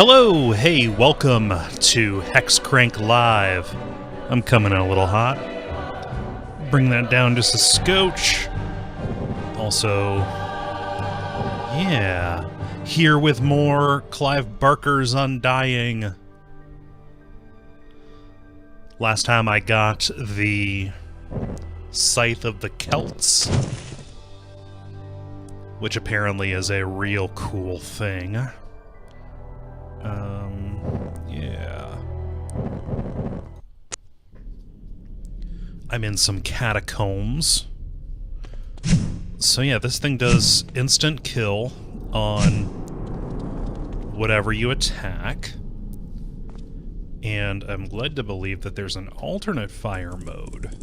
Hello, hey, welcome to Hexcrank Live. I'm coming in a little hot. Bring that down just a scotch. Also, yeah, here with more Clive Barker's Undying. Last time I got the Scythe of the Celts, which apparently is a real cool thing. Yeah. I'm in some catacombs. So yeah, this thing does instant kill on whatever you attack. And I'm led to believe that there's an alternate fire mode.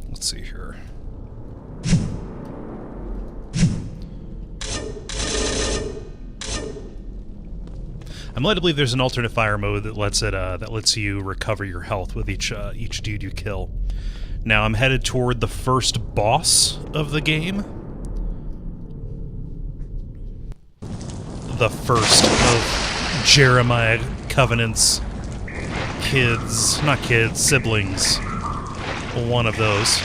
Let's see here. I'm led to believe there's an alternate fire mode that lets you recover your health with each dude you kill. Now I'm headed toward the first boss of the game. The first of Jeremiah Covenant's siblings. One of those.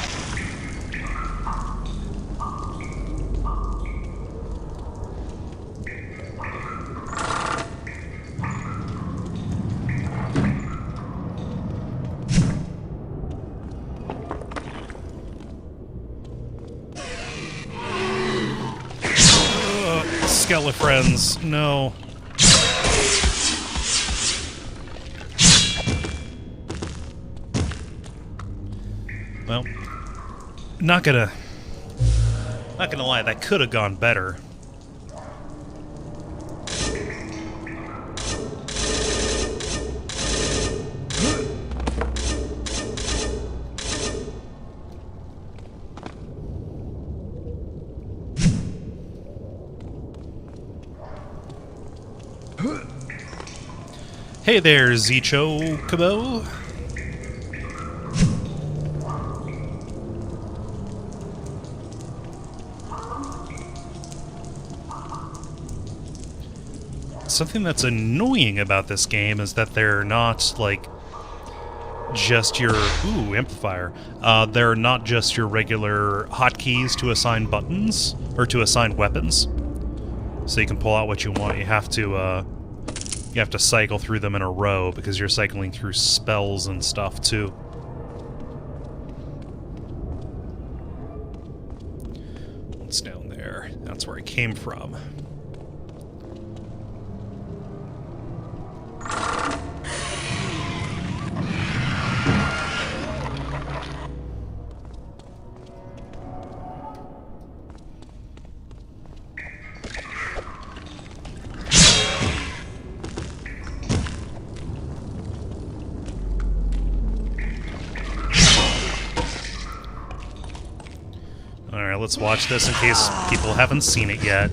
Friends, no. Well, not gonna lie, that could have gone better. Hey there, Zicho Kabo. Something that's annoying about this game is that they're not, like, just your... Ooh, amplifier. They're not just your regular hotkeys to assign buttons, or to assign weapons. So you can pull out what you want. You have to cycle through them in a row because you're cycling through spells and stuff too. What's down there? That's where I came from. Alright, let's watch this in case people haven't seen it yet.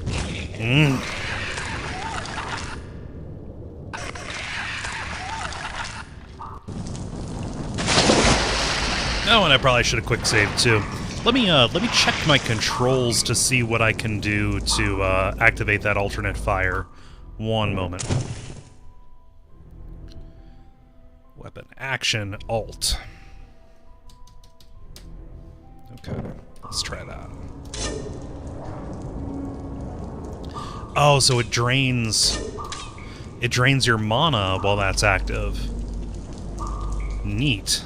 Oh, and I probably should have quick saved too. Let me check my controls to see what I can do to activate that alternate fire. One moment. Weapon action alt. Okay. Let's try that. Oh, so it drains your mana while that's active. Neat.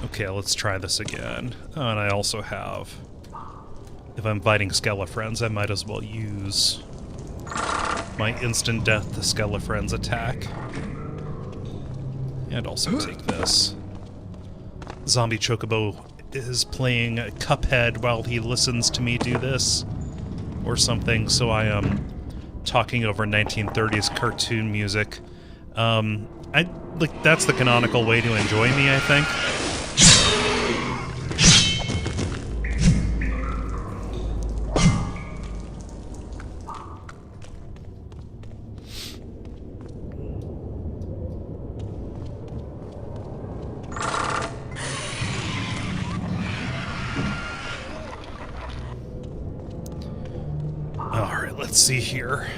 Okay, let's try this again. Oh, and I also have... If I'm fighting Skelefriends, I might as well use my instant death to Skelefriends attack. And also take this. Zombie Chocobo is playing Cuphead while he listens to me do this, or something, so I am talking over 1930s cartoon music. That's the canonical way to enjoy me, I think. Let's see here.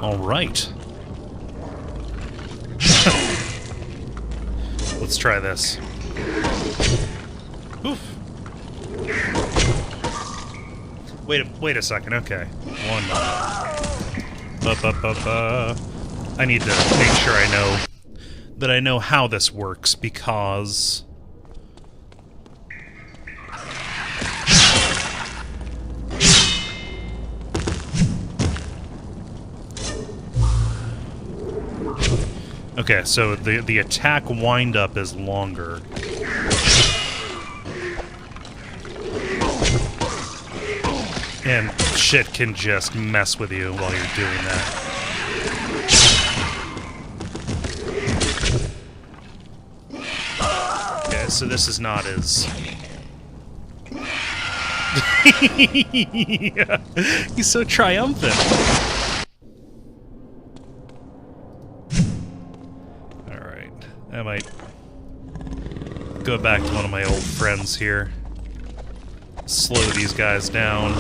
All right. Let's try this. Oof. Wait a second. Okay. One moment. I need to make sure I know how this works, because okay, so the attack wind-up is longer. And shit can just mess with you while you're doing that. Okay, so this is not as... Yeah, he's so triumphant. I might go back to one of my old friends here. Slow these guys down.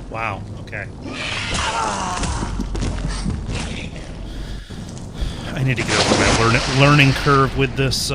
Wow, okay. I need to get over my learning curve with this,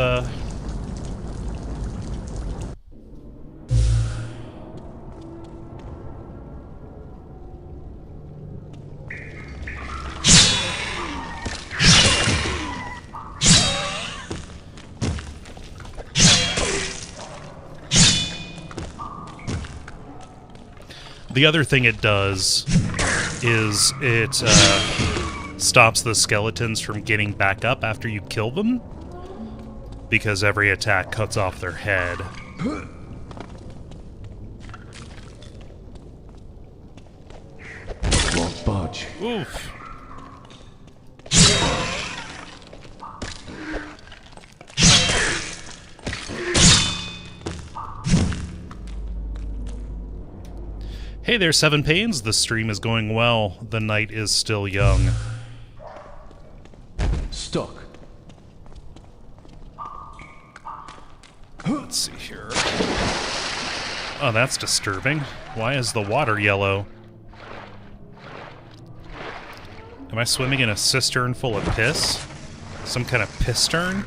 The other thing it does is it stops the skeletons from getting back up after you kill them, because every attack cuts off their head. Won't budge. Oof. Hey there, Seven Pains. The stream is going well. The night is still young. Stuck. Let's see here. Oh, that's disturbing. Why is the water yellow? Am I swimming in a cistern full of piss? Some kind of pistern?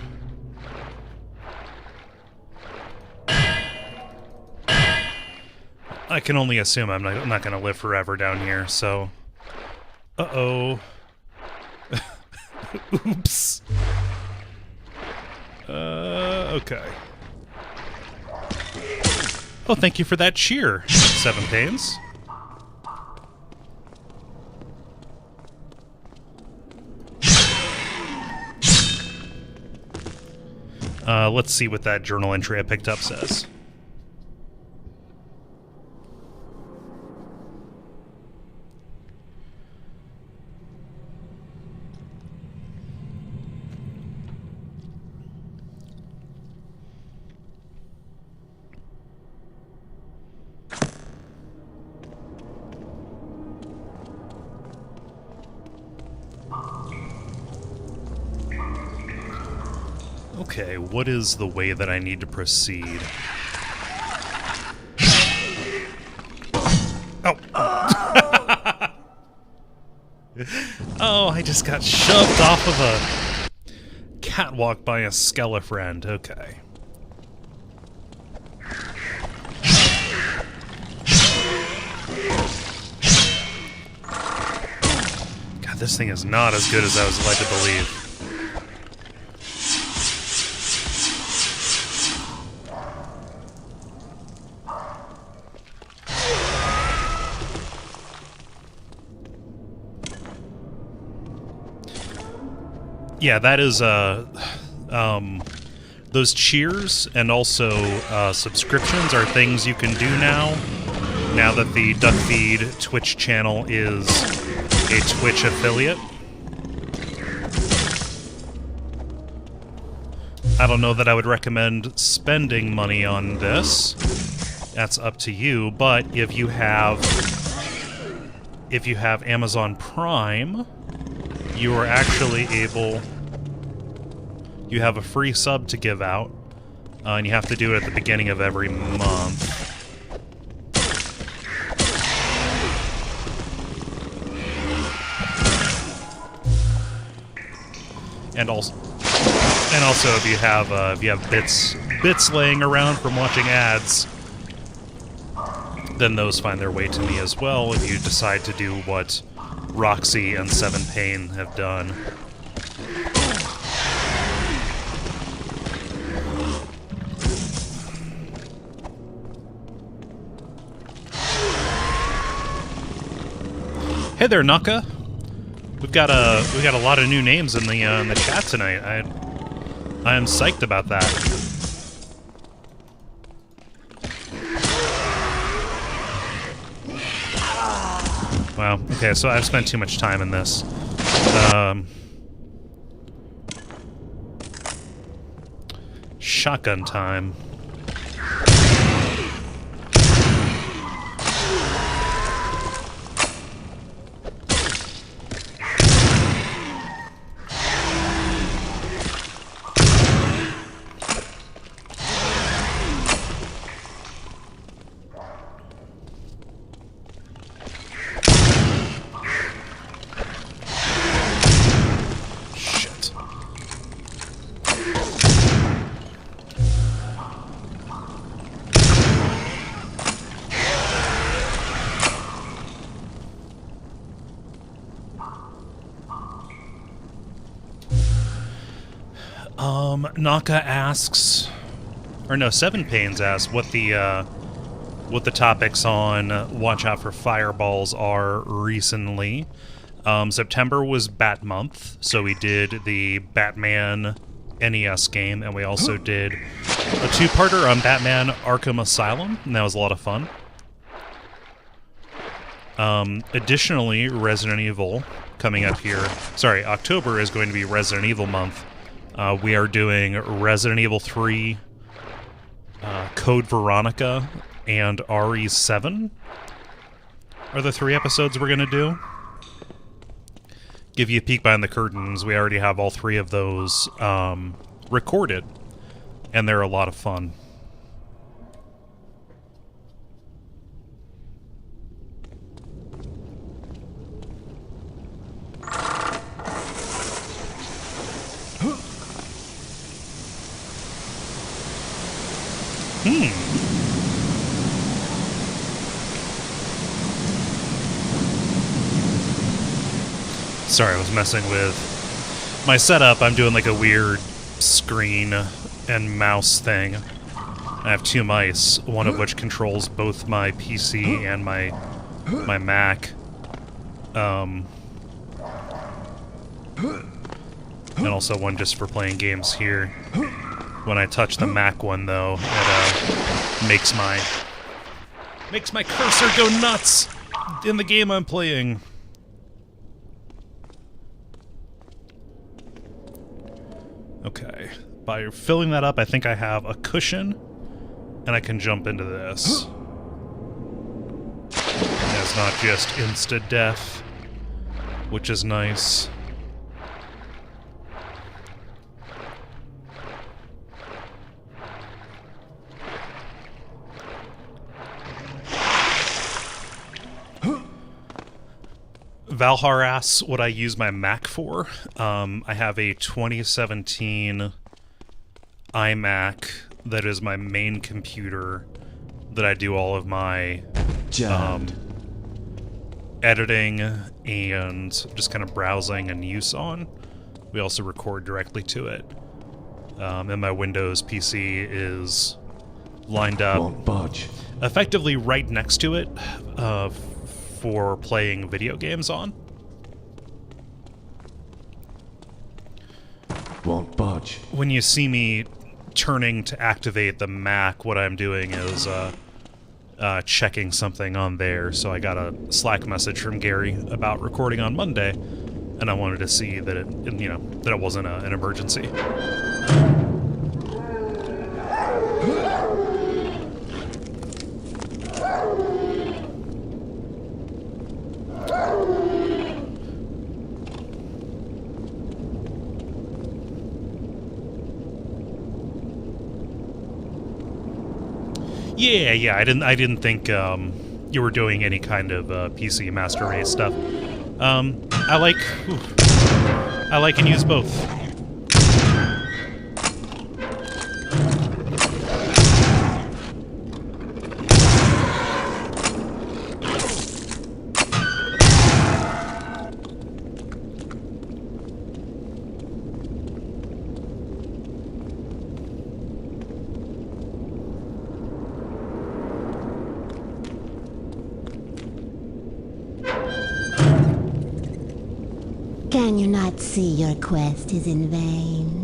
I can only assume I'm not going to live forever down here, so... Uh-oh. Oops. Okay. Oh, thank you for that cheer, Seven Pains. Let's see what that journal entry I picked up says. Okay, what is the way that I need to proceed? Oh! Oh, I just got shoved off of a catwalk by a Skelefriend. Okay. God, this thing is not as good as I was led to believe. Yeah, that is those cheers and also subscriptions are things you can do now. Now that the Duckfeed Twitch channel is a Twitch affiliate. I don't know that I would recommend spending money on this. That's up to you, but if you have Amazon Prime, you are actually able... You have a free sub to give out, and you have to do it at the beginning of every month. And also, if you have bits laying around from watching ads, then those find their way to me as well. If you decide to do what Roxy and Seven Pain have done. Hey there, Naka. We've got a lot of new names in the chat tonight. I am psyched about that. Wow. Okay, so I've spent too much time in this. Shotgun time. Naka asks, or no, Seven Pains asks what the topics on Watch Out for Fireballs are recently. September was Bat Month, so we did the Batman NES game, and we also did a two-parter on Batman Arkham Asylum, and that was a lot of fun. Additionally, Resident Evil coming up here. Sorry, October is going to be Resident Evil month. We are doing Resident Evil 3, Code Veronica, and RE7 are the 3 episodes we're going to do. Give you a peek behind the curtains. We already have all 3 of those recorded, and they're a lot of fun. Sorry, I was messing with my setup. I'm doing like a weird screen and mouse thing. I have 2 mice, one of which controls both my PC and my Mac. And also one just for playing games here. When I touch the Mac one, though, it makes my cursor go nuts in the game I'm playing. Okay, by filling that up, I think I have a cushion, and I can jump into this. And it's not just insta-death, which is nice. Valhar asks what I use my Mac for. I have a 2017 iMac that is my main computer that I do all of my editing and just kind of browsing and use on. We also record directly to it. And my Windows PC is lined up effectively right next to it for playing video games on. when you see me turning to activate the Mac, what I'm doing is checking something on there. So I got a Slack message from Gary about recording on Monday, and I wanted to see that it wasn't an emergency. Yeah. I didn't think you were doing any kind of PC Master Race stuff. I like and use both. Can you not see your quest is in vain?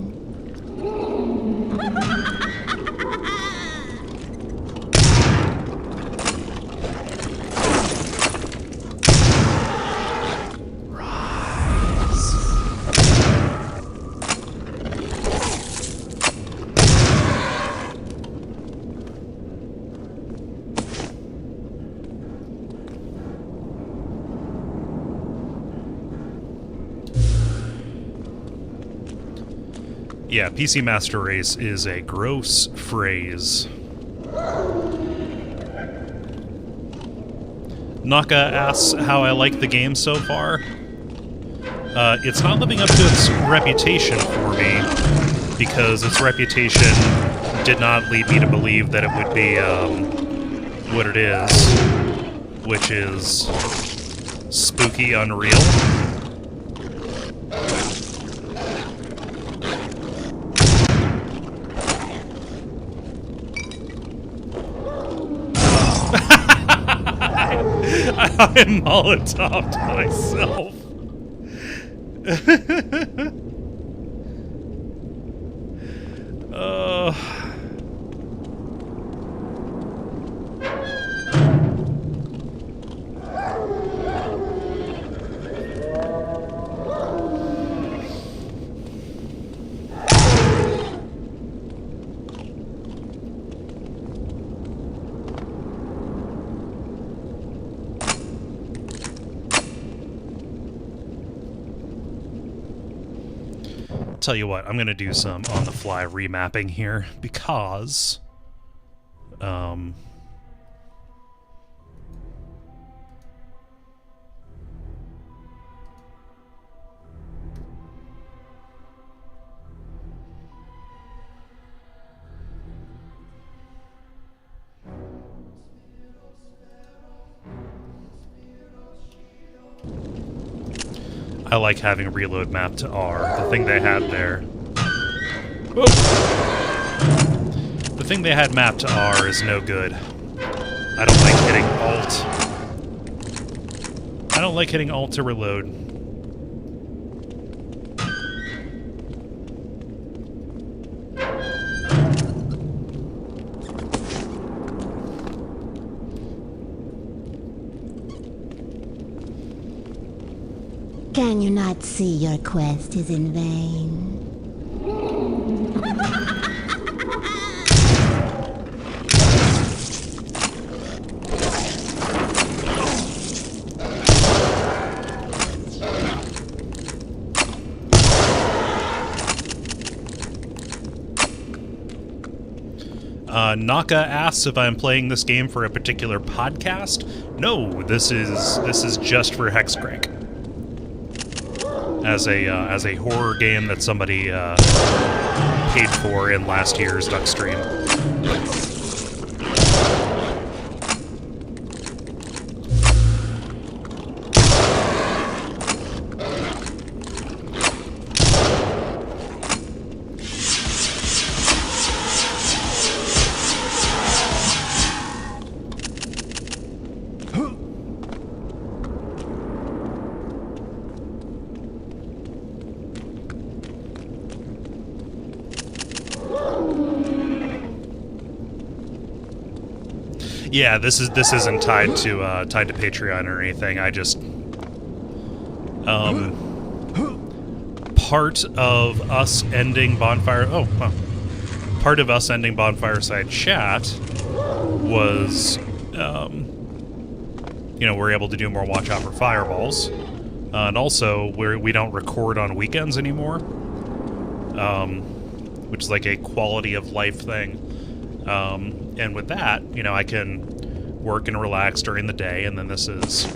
Yeah, PC Master Race is a gross phrase. Naka asks how I like the game so far. It's not living up to its reputation for me, because its reputation did not lead me to believe that it would be what it is, which is spooky unreal. I Molotov'd myself. Tell you what, I'm gonna do some on-the-fly remapping here, because I like having reload map to R. The thing they had there. Whoa. The thing they had mapped to R is no good. I don't like hitting Alt. I don't like hitting Alt to reload. Can you not see your quest is in vain? Naka asks if I'm playing this game for a particular podcast. No, this is just for Hexcrank. As a horror game that somebody paid for in last year's Duck stream. Yeah, this isn't tied to Patreon or anything. I just part of us ending bonfire. Oh, well, part of us ending Bonfireside Chat was, we're able to do more Watch Out for Fireballs, and also we don't record on weekends anymore, which is like a quality of life thing. And with that, I can work and relax during the day, and then this is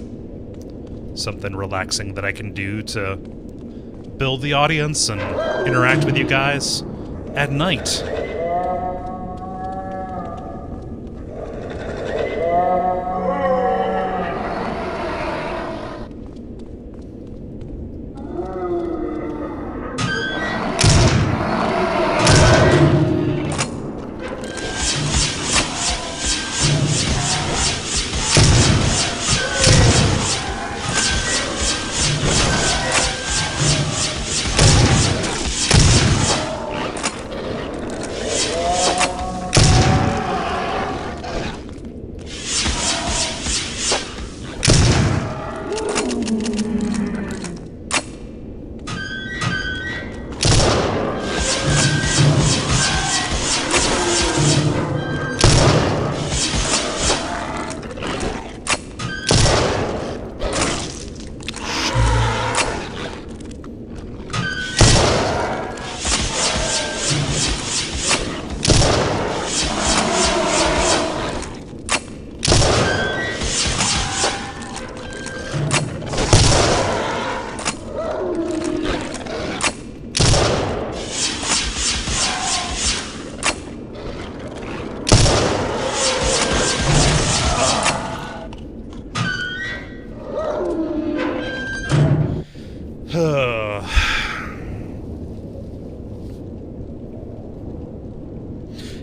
something relaxing that I can do to build the audience and interact with you guys at night.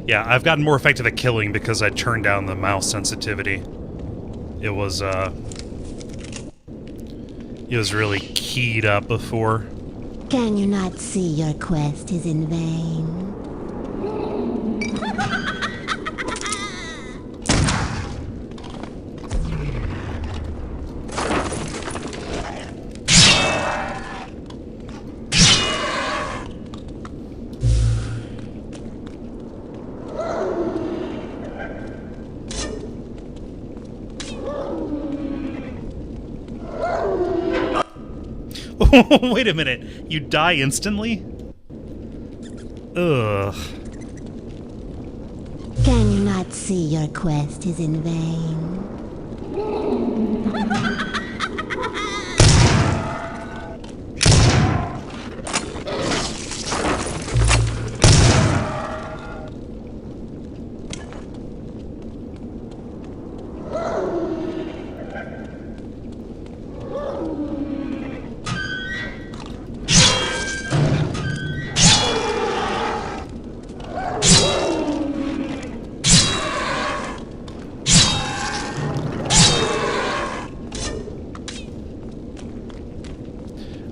Yeah, I've gotten more effective at killing because I turned down the mouse sensitivity. It was really keyed up before. Can you not see your quest is in vain? Wait a minute, you die instantly? Ugh. Can you not see your quest is in vain?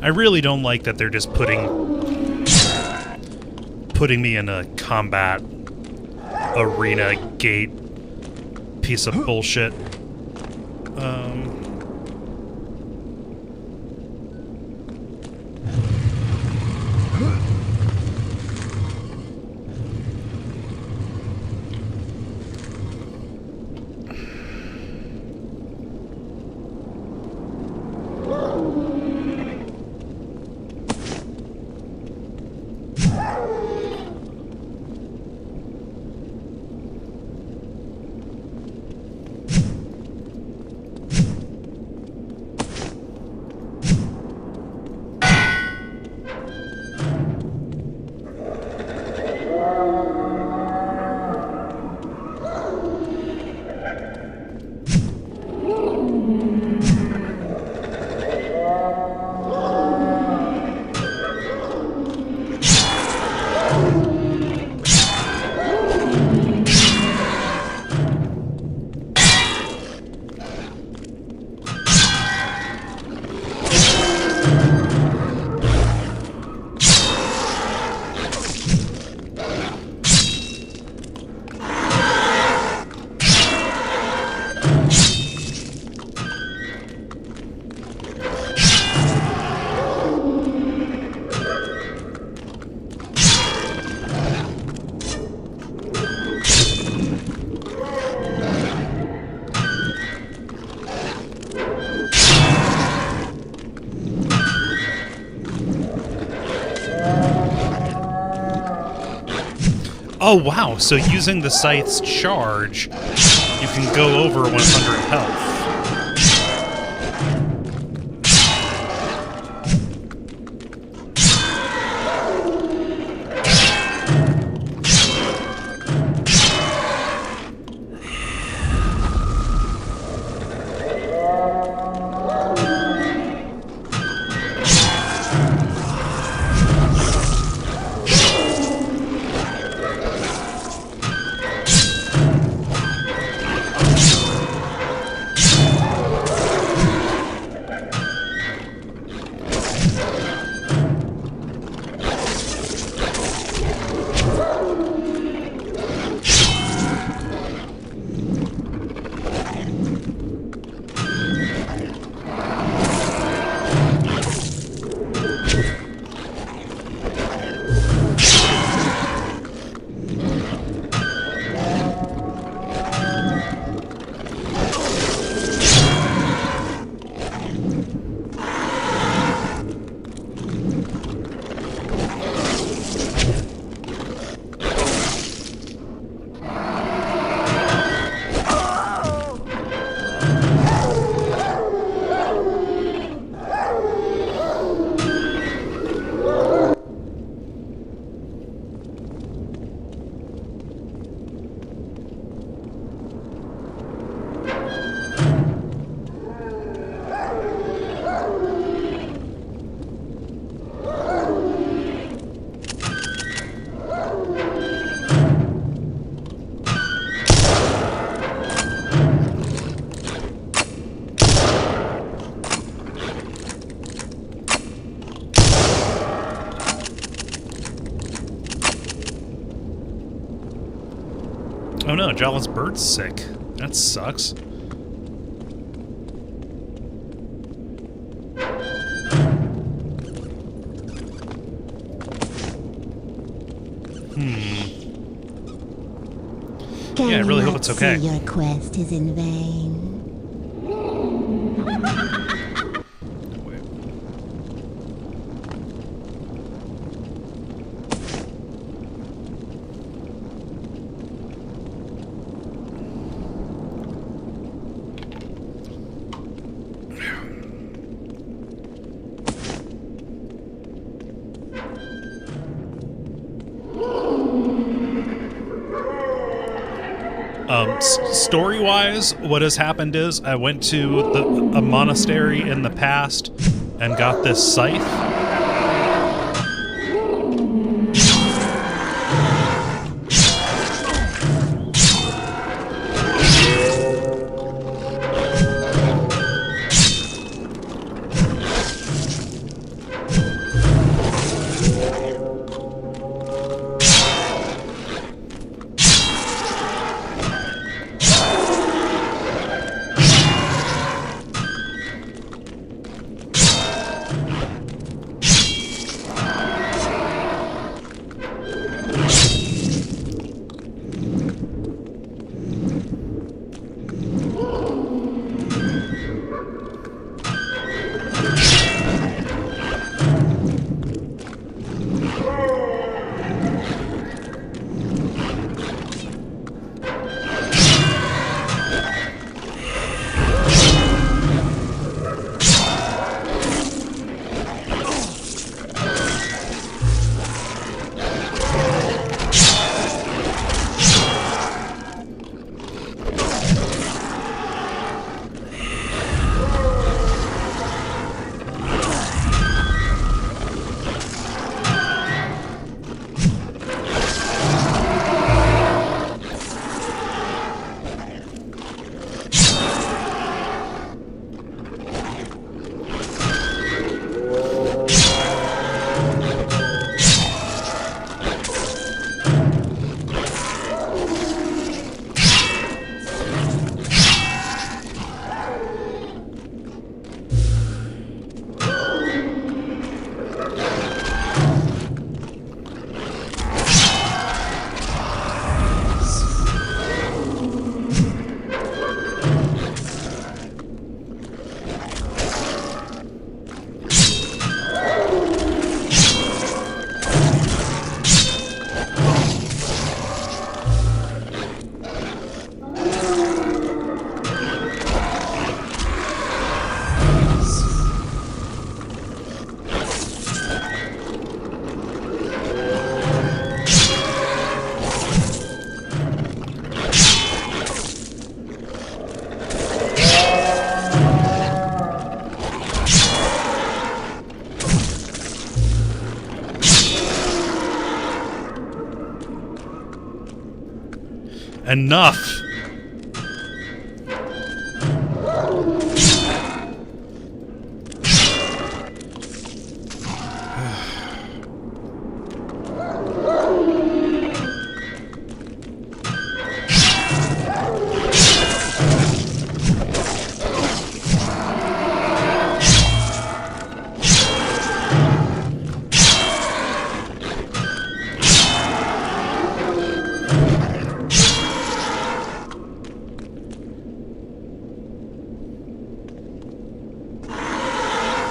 I really don't like that they're just putting me in a combat arena gate piece of bullshit. Oh, wow. So using the scythe's charge, you can go over 100 health. Oh no, Jala's bird's sick. That sucks. Yeah, I really hope it's okay. See your quest is in vain. Wait. Story-wise, what has happened is I went to a monastery in the past and got this scythe. Enough!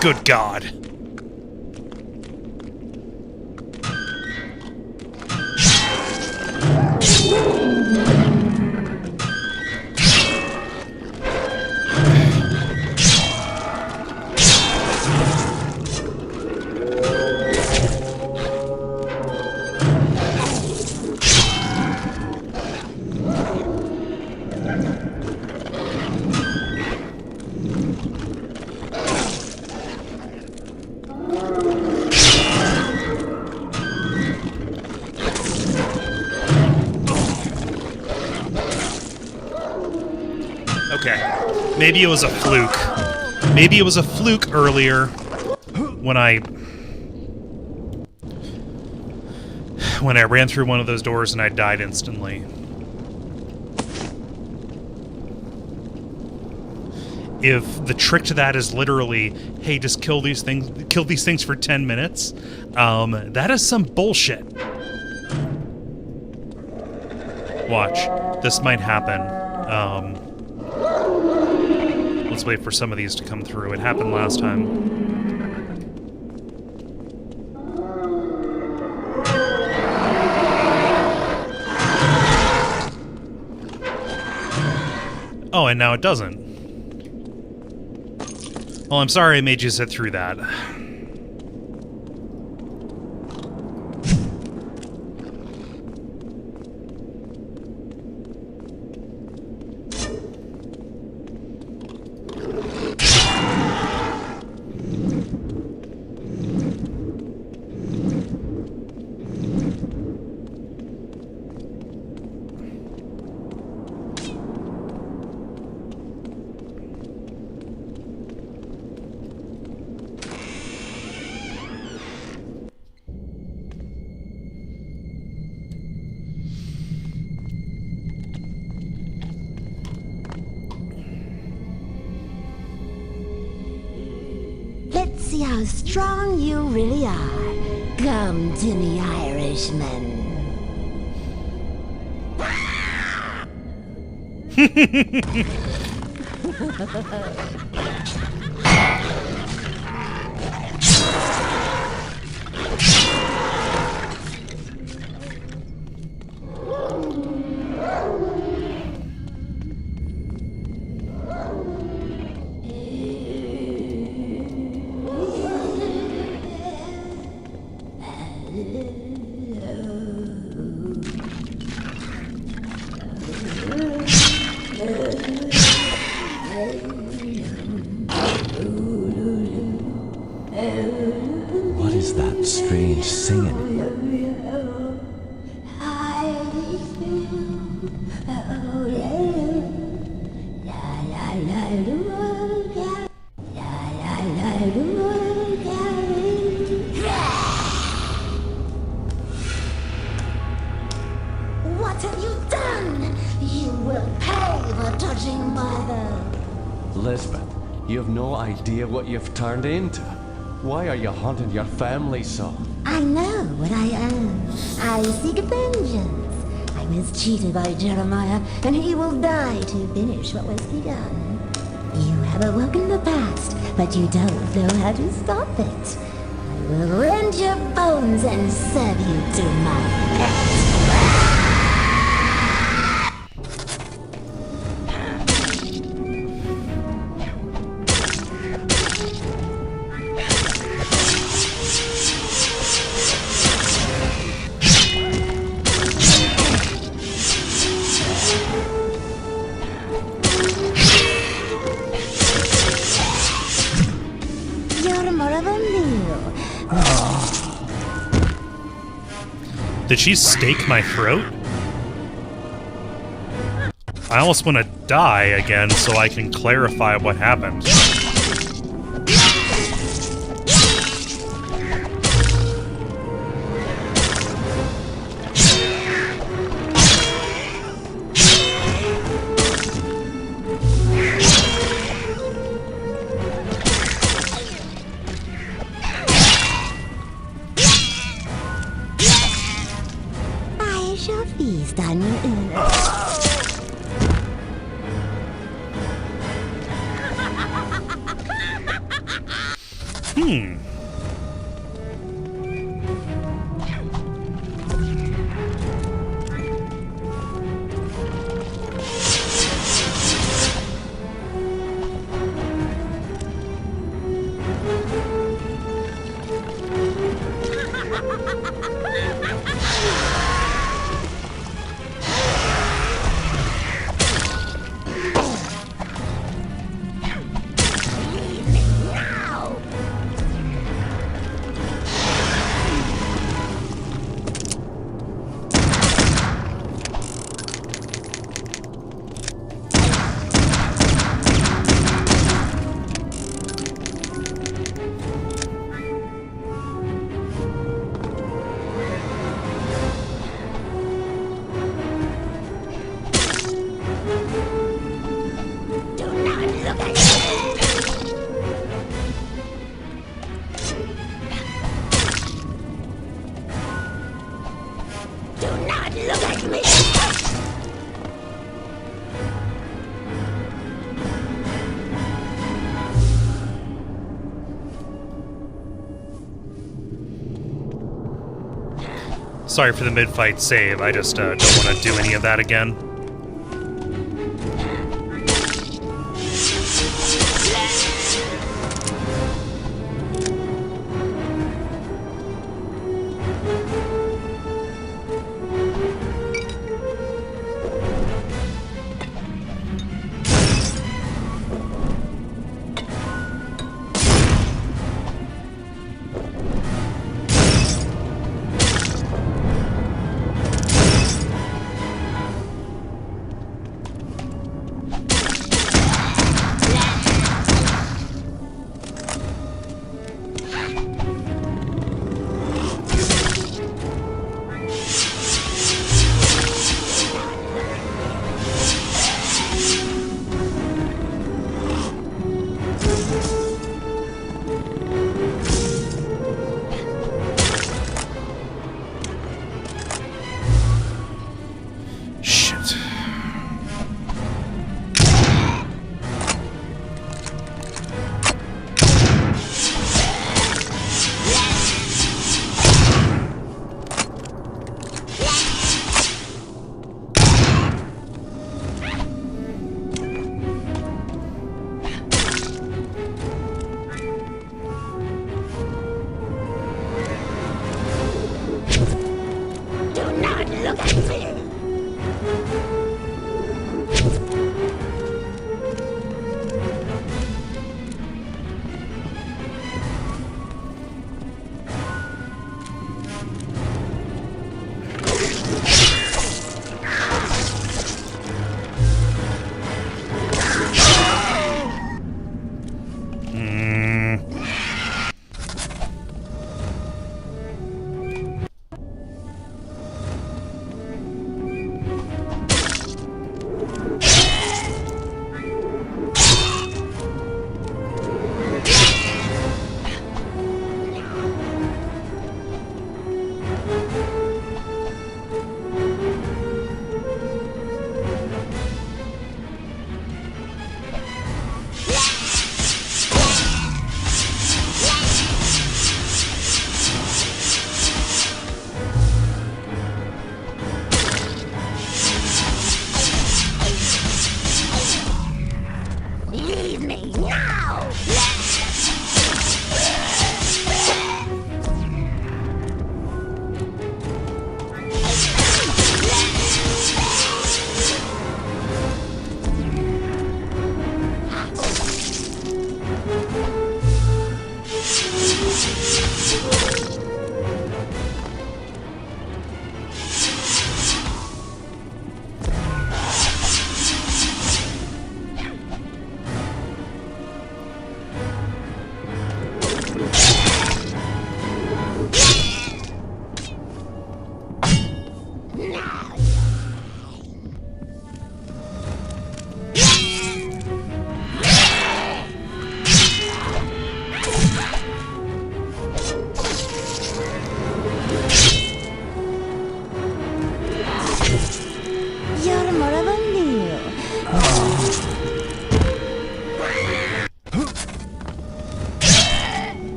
Good God. Okay. Maybe it was a fluke. Maybe it was a fluke earlier when I ran through one of those doors and I died instantly. If the trick to that is literally, hey, just kill these things for 10 minutes, that is some bullshit. Watch. This might happen. Let's wait for some of these to come through. It happened last time. Oh, and now it doesn't. Well, I'm sorry I made you sit through that. Let's see how strong you really are. Come to me, Irishman. What is that strange singing? What have you done? You will pay for touching mother. Lisbeth, you have no idea what you've turned into. Why are you haunting your family so? I know what I am. I seek vengeance. I was cheated by Jeremiah, and he will die to finish what was begun. You have awoken the past, but you don't know how to stop it. I will rend your bones and serve you to my pet. Did she stake my throat? I almost want to die again so I can clarify what happened. I shall feast on your inner. Sorry for the mid-fight save, I just don't want to do any of that again.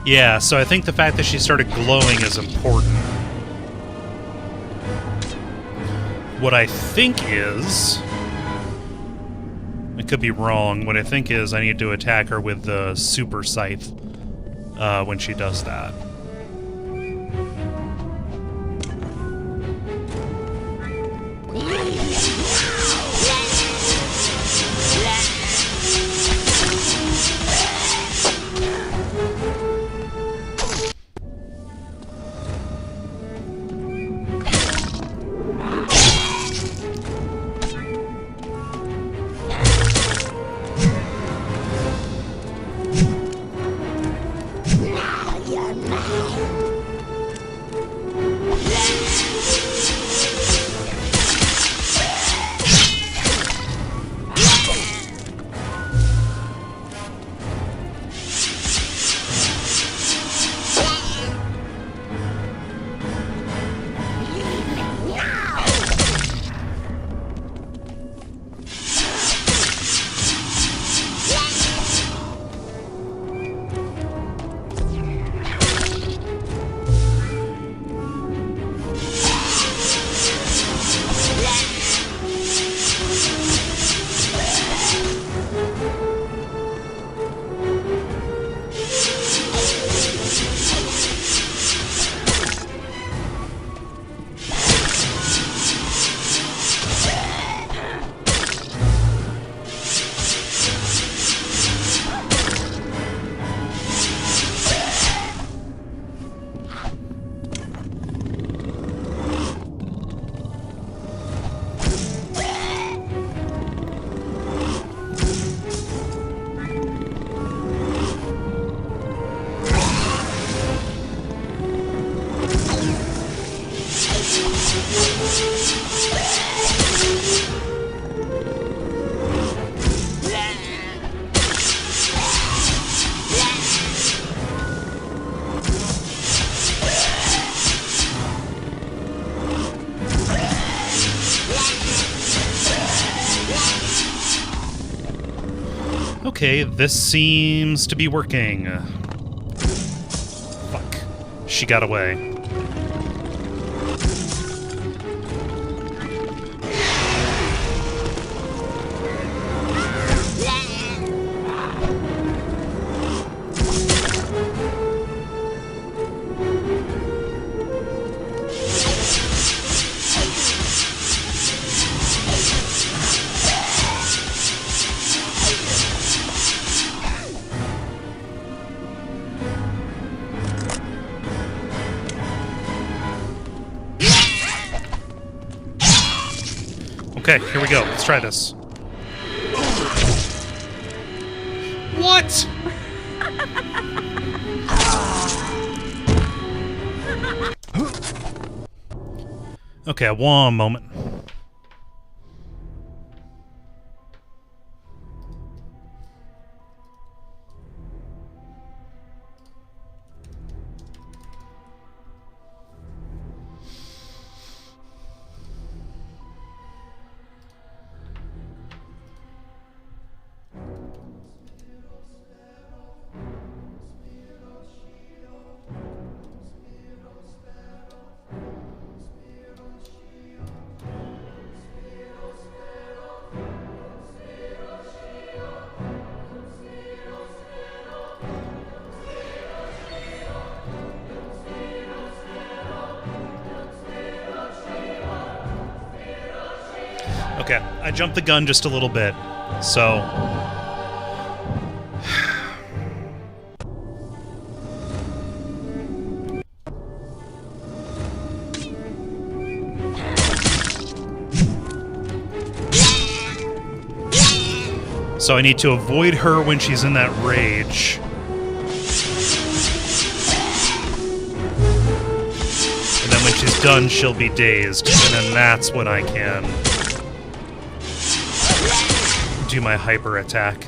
Yeah, so I think the fact that she started glowing is important. What I think is... I could be wrong. What I think is I need to attack her with the super scythe when she does that. Okay, this seems to be working. Fuck. She got away. Okay, here we go. Let's try this. What? Okay, one moment. Okay, I jumped the gun just a little bit, so... So I need to avoid her when she's in that rage. And then when she's done, she'll be dazed, and then that's when I can do my hyper attack.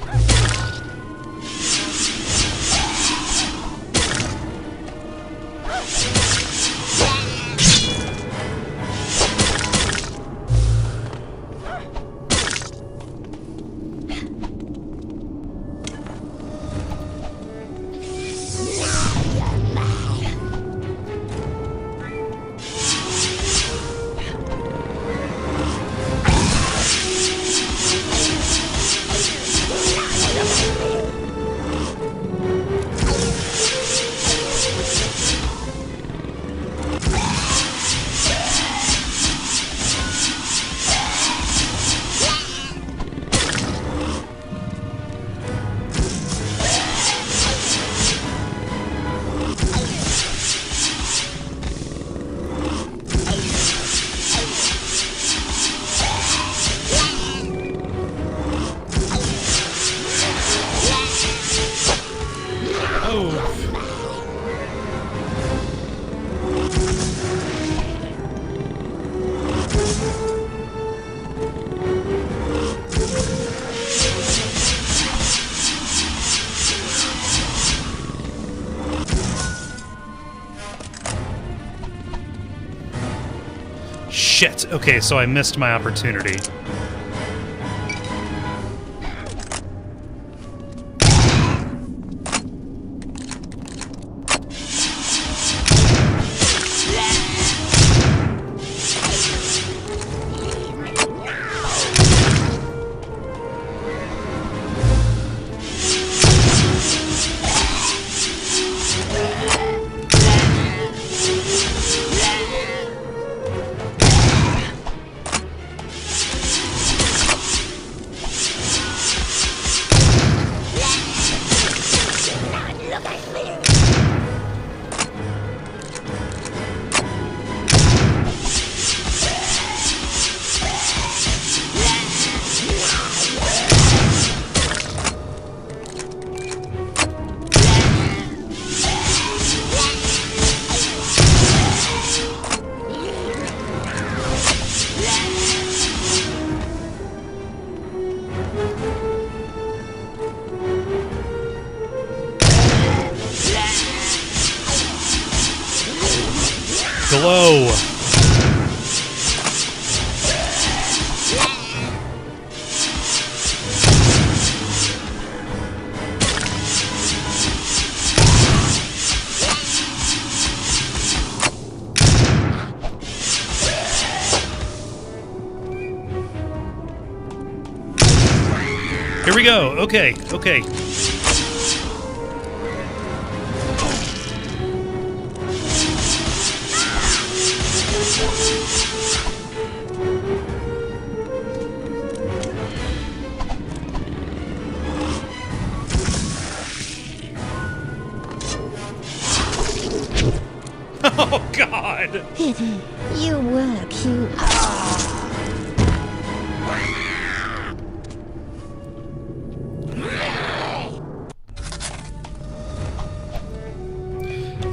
Okay, so I missed my opportunity. Glow! Here we go. Okay, okay. Oh, God! Pity. You were cute.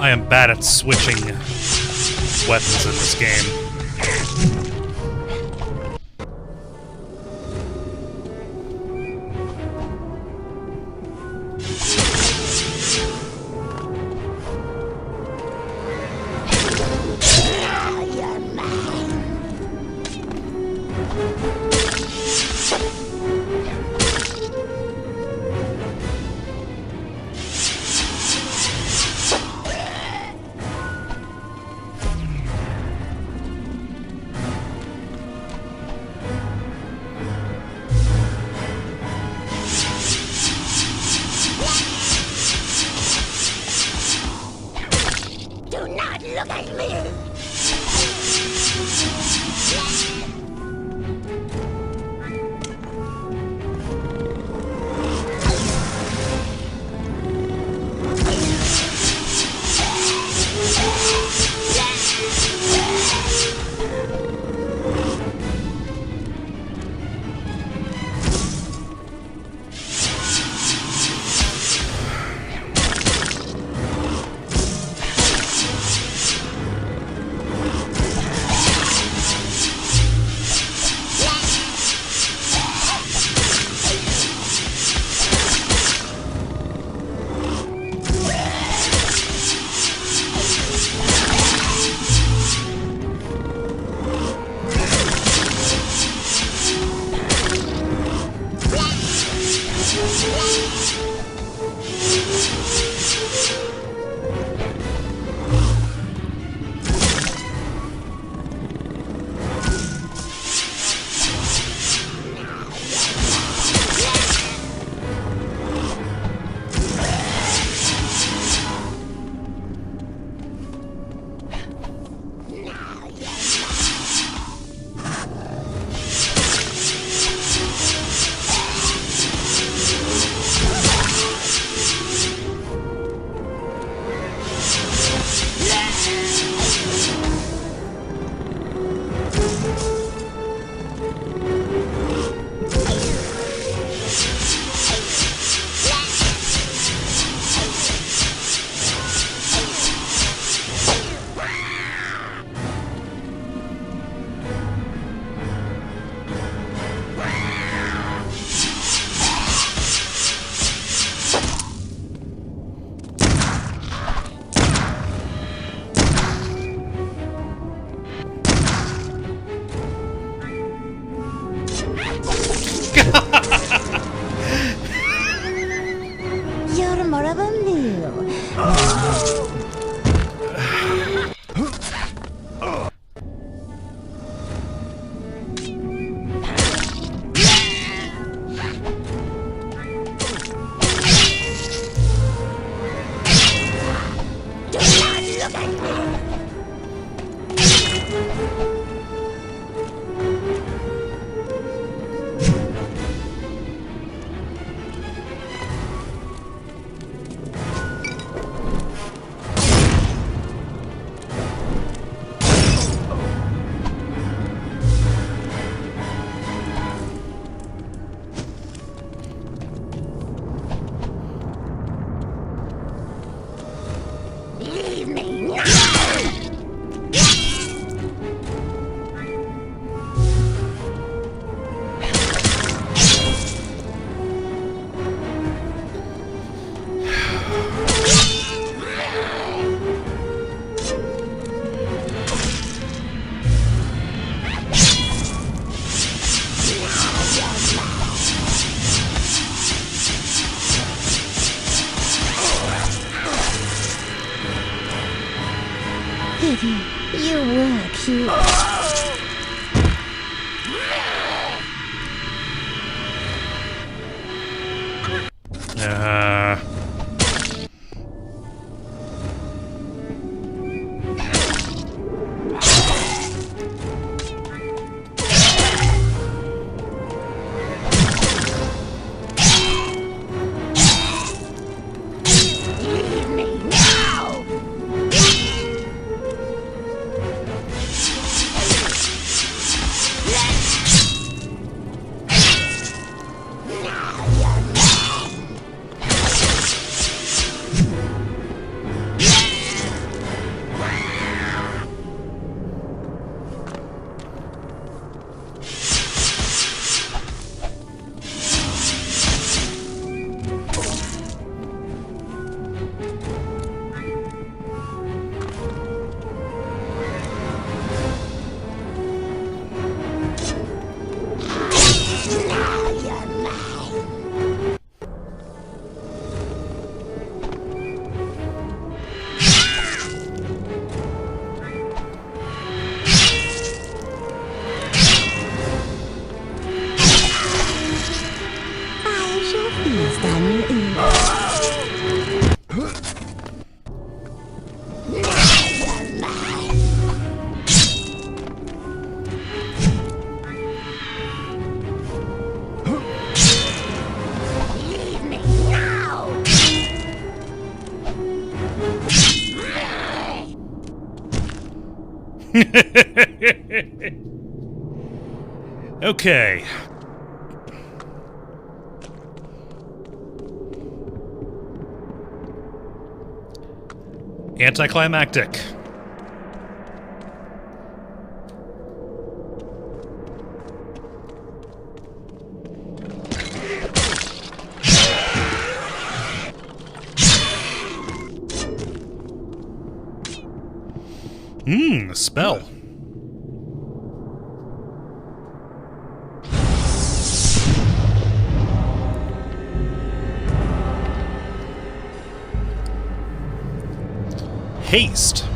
I am bad at switching weapons in this game. You're mine. Do not look at me! You're more of a mule. Leave me now! You were cute. Leave me now! Okay. Anticlimactic. A spell. Haste.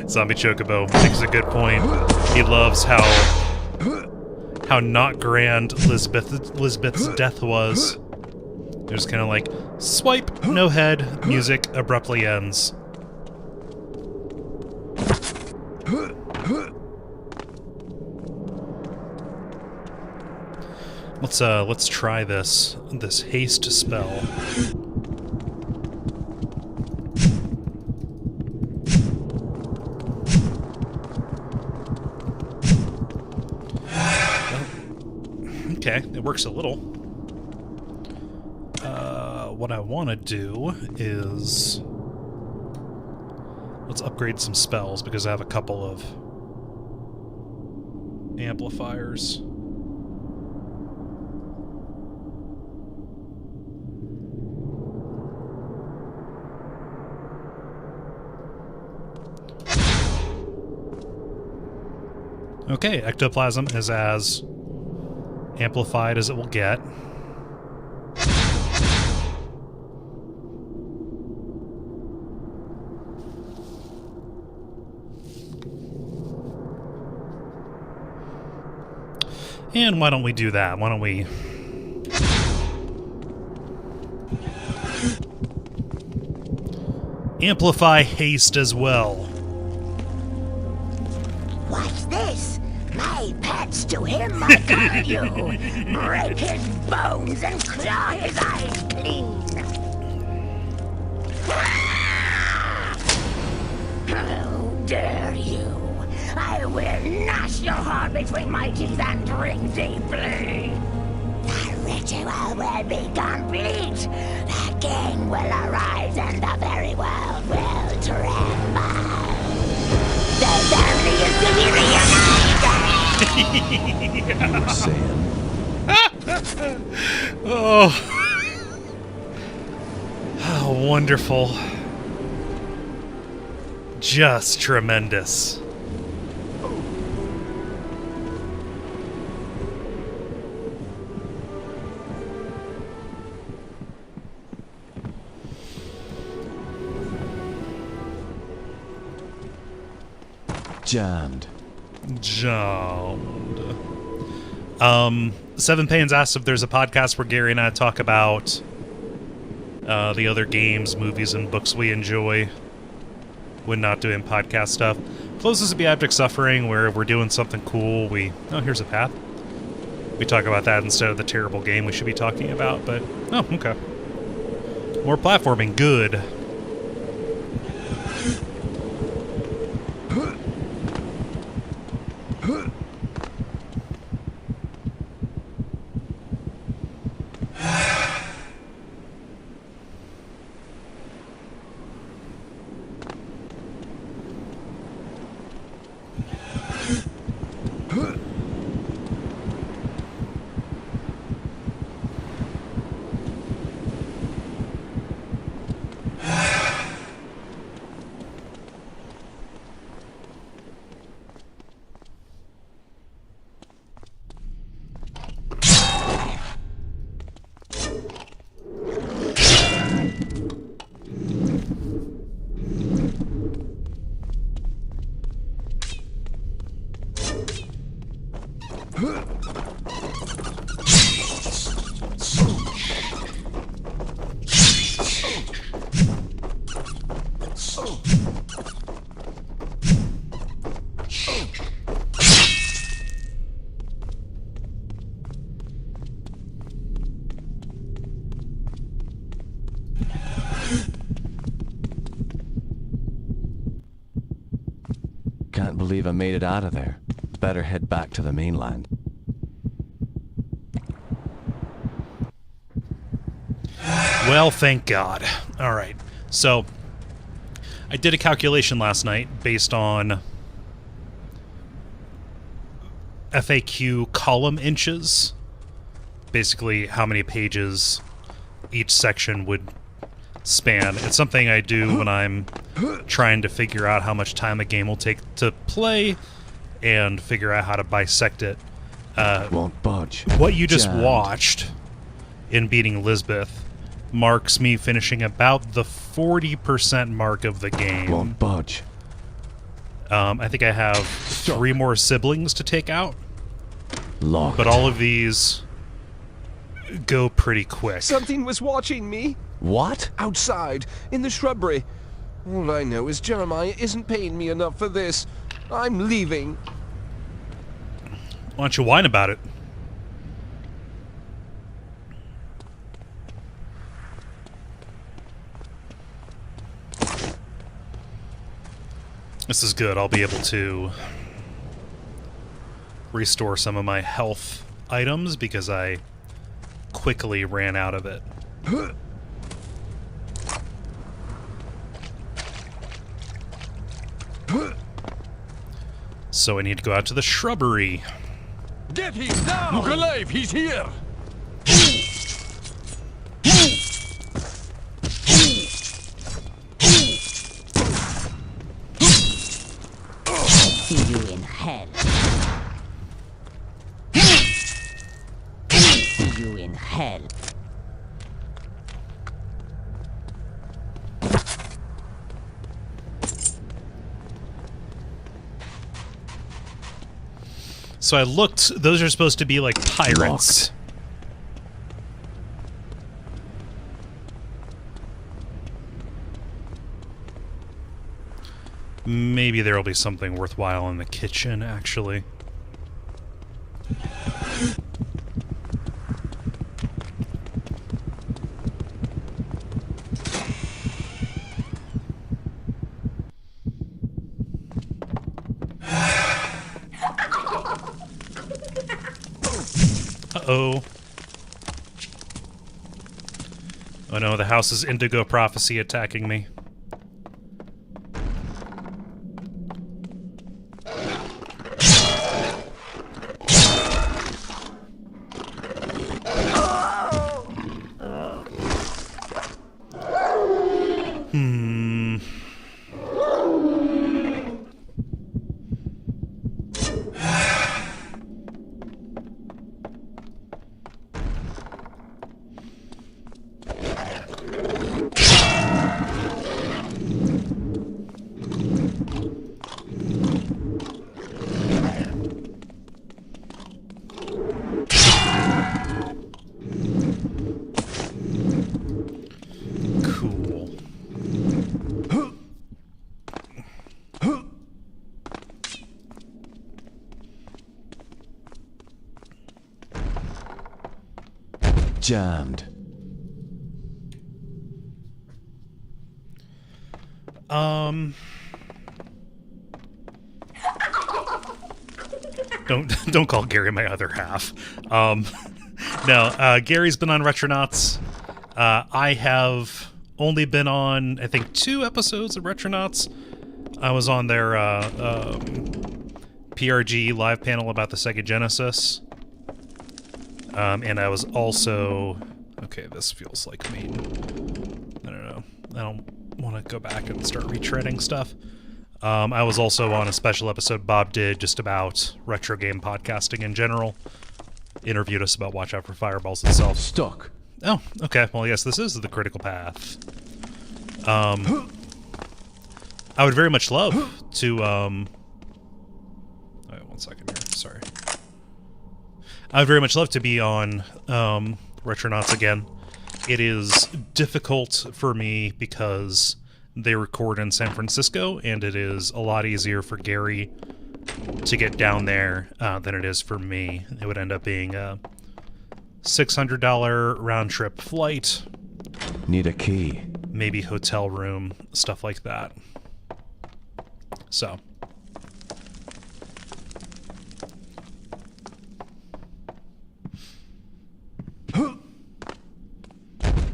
Zombie Chocobo makes a good point. He loves how not grand Elizabeth's death was. There's kind of like swipe, no head, music abruptly ends. Let's try this haste spell. Okay, it works a little. What I want to do is Let's upgrade some spells because I have a couple of amplifiers. Okay, ectoplasm is as amplified as it will get. And why don't we do that? Why don't we... amplify haste as well. Watch this. My pets to him I call you. Break his bones and claw his eyes clean. How dare you! I will gnash your heart between my teeth and drink deeply. The ritual will be complete. The king will arise and the very world will tremble. The family is to be reunited! You were saying? Oh. How wonderful. Just tremendous. Jammed. Seven Pains asked if there's a podcast where Gary and I talk about the other games, movies, and books we enjoy when not doing podcast stuff. Closest would be Abject Suffering, where if we're doing something cool, oh, here's a path. We talk about that instead of the terrible game we should be talking about, but... oh, okay. More platforming, good. Can't believe I made it out of there. Better head back to the mainland. Well, thank God. All right. So, I did a calculation last night based on FAQ column inches. Basically, how many pages each section would span. It's something I do when I'm trying to figure out how much time a game will take to play and figure out how to bisect it. Won't budge. What you just Jammed. watched in beating Lisbeth marks me finishing about the 40% mark of the game. Won't budge. I think I have 3 more siblings to take out, Locked. but all of these go pretty quick. Something was watching me What? outside in the shrubbery. All I know is Jeremiah isn't paying me enough for this. I'm leaving. Why don't you whine about it? This is good. I'll be able to restore some of my health items because I quickly ran out of it. So I need to go out to the shrubbery. Get him down! Look alive, he's here! See you in hell. See you in hell. So I looked, those are supposed to be like pirates. Locked. Maybe there'll be something worthwhile in the kitchen, actually. Uh-oh. Oh no, the house's indigo prophecy attacking me. Cool. Jammed. Don't call Gary my other half. No, Gary's been on Retronauts. I have only been on, I think, 2 episodes of Retronauts. I was on their PRG live panel about the Sega Genesis. And I was also... Okay, this feels like mean. I don't know. I don't want to go back and start retreading stuff. I was also on a special episode Bob did just about retro game podcasting in general. Interviewed us about Watch Out for Fireballs itself. Stuck. Oh, okay. Well, yes, this is the critical path. I would very much love to... Wait, 1 second here. Sorry. I would very much love to be on Retronauts again. It is difficult for me because they record in San Francisco, and it is a lot easier for Gary to get down there than it is for me. It would end up being a $600 round-trip flight. Need a key. Maybe hotel room, stuff like that. So...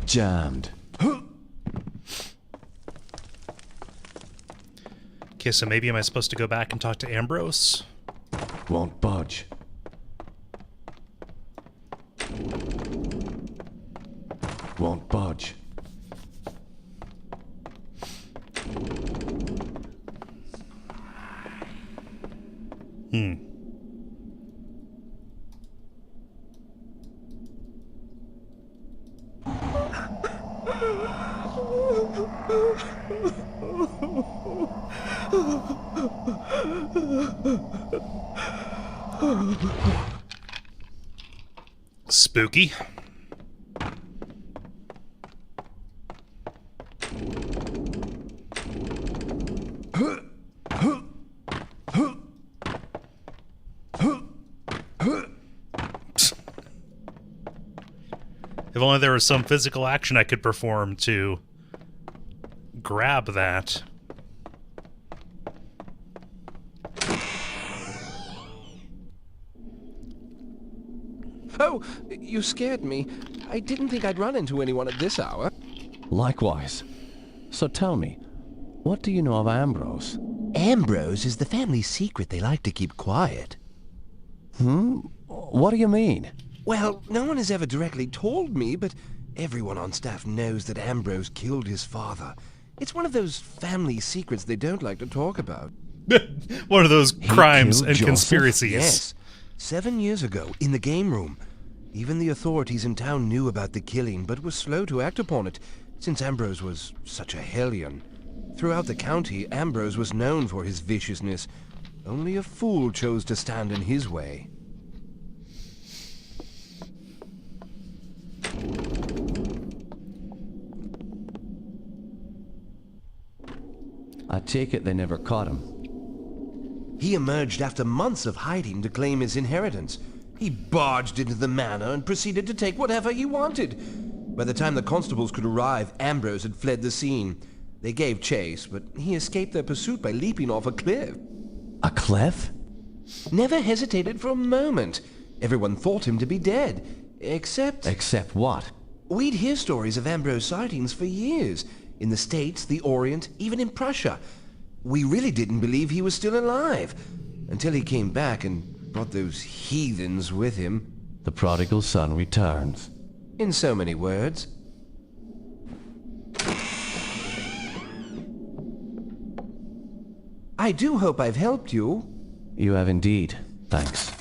Jammed. Okay, so maybe am I supposed to go back and talk to Ambrose? Won't budge. Won't budge. Spooky. If only there was some physical action I could perform to grab that. Oh, you scared me. I didn't think I'd run into anyone at this hour. Likewise. So tell me, What do you know of Ambrose? Ambrose is the family secret they like to keep quiet. What do you mean? Well, no one has ever directly told me, but everyone on staff knows that Ambrose killed his father. It's one of those family secrets they don't like to talk about. One of those crimes killed and Joseph? conspiracies. Yes. 7 years ago, in the game room. Even the authorities in town knew about the killing, but were slow to act upon it, since Ambrose was such a hellion. Throughout the county, Ambrose was known for his viciousness. Only a fool chose to stand in his way. I take it they never caught him. He emerged after months of hiding to claim his inheritance. He barged into the manor and proceeded to take whatever he wanted. By the time the constables could arrive, Ambrose had fled the scene. They gave chase, but he escaped their pursuit by leaping off a cliff. A cliff? Never hesitated for a moment. Everyone thought him to be dead. Except... Except what? We'd hear stories of Ambrose sightings for years. In the States, the Orient, even in Prussia. We really didn't believe he was still alive. Until he came back and brought those heathens with him. The prodigal son returns. In so many words. I do hope I've helped you. You have indeed. Thanks.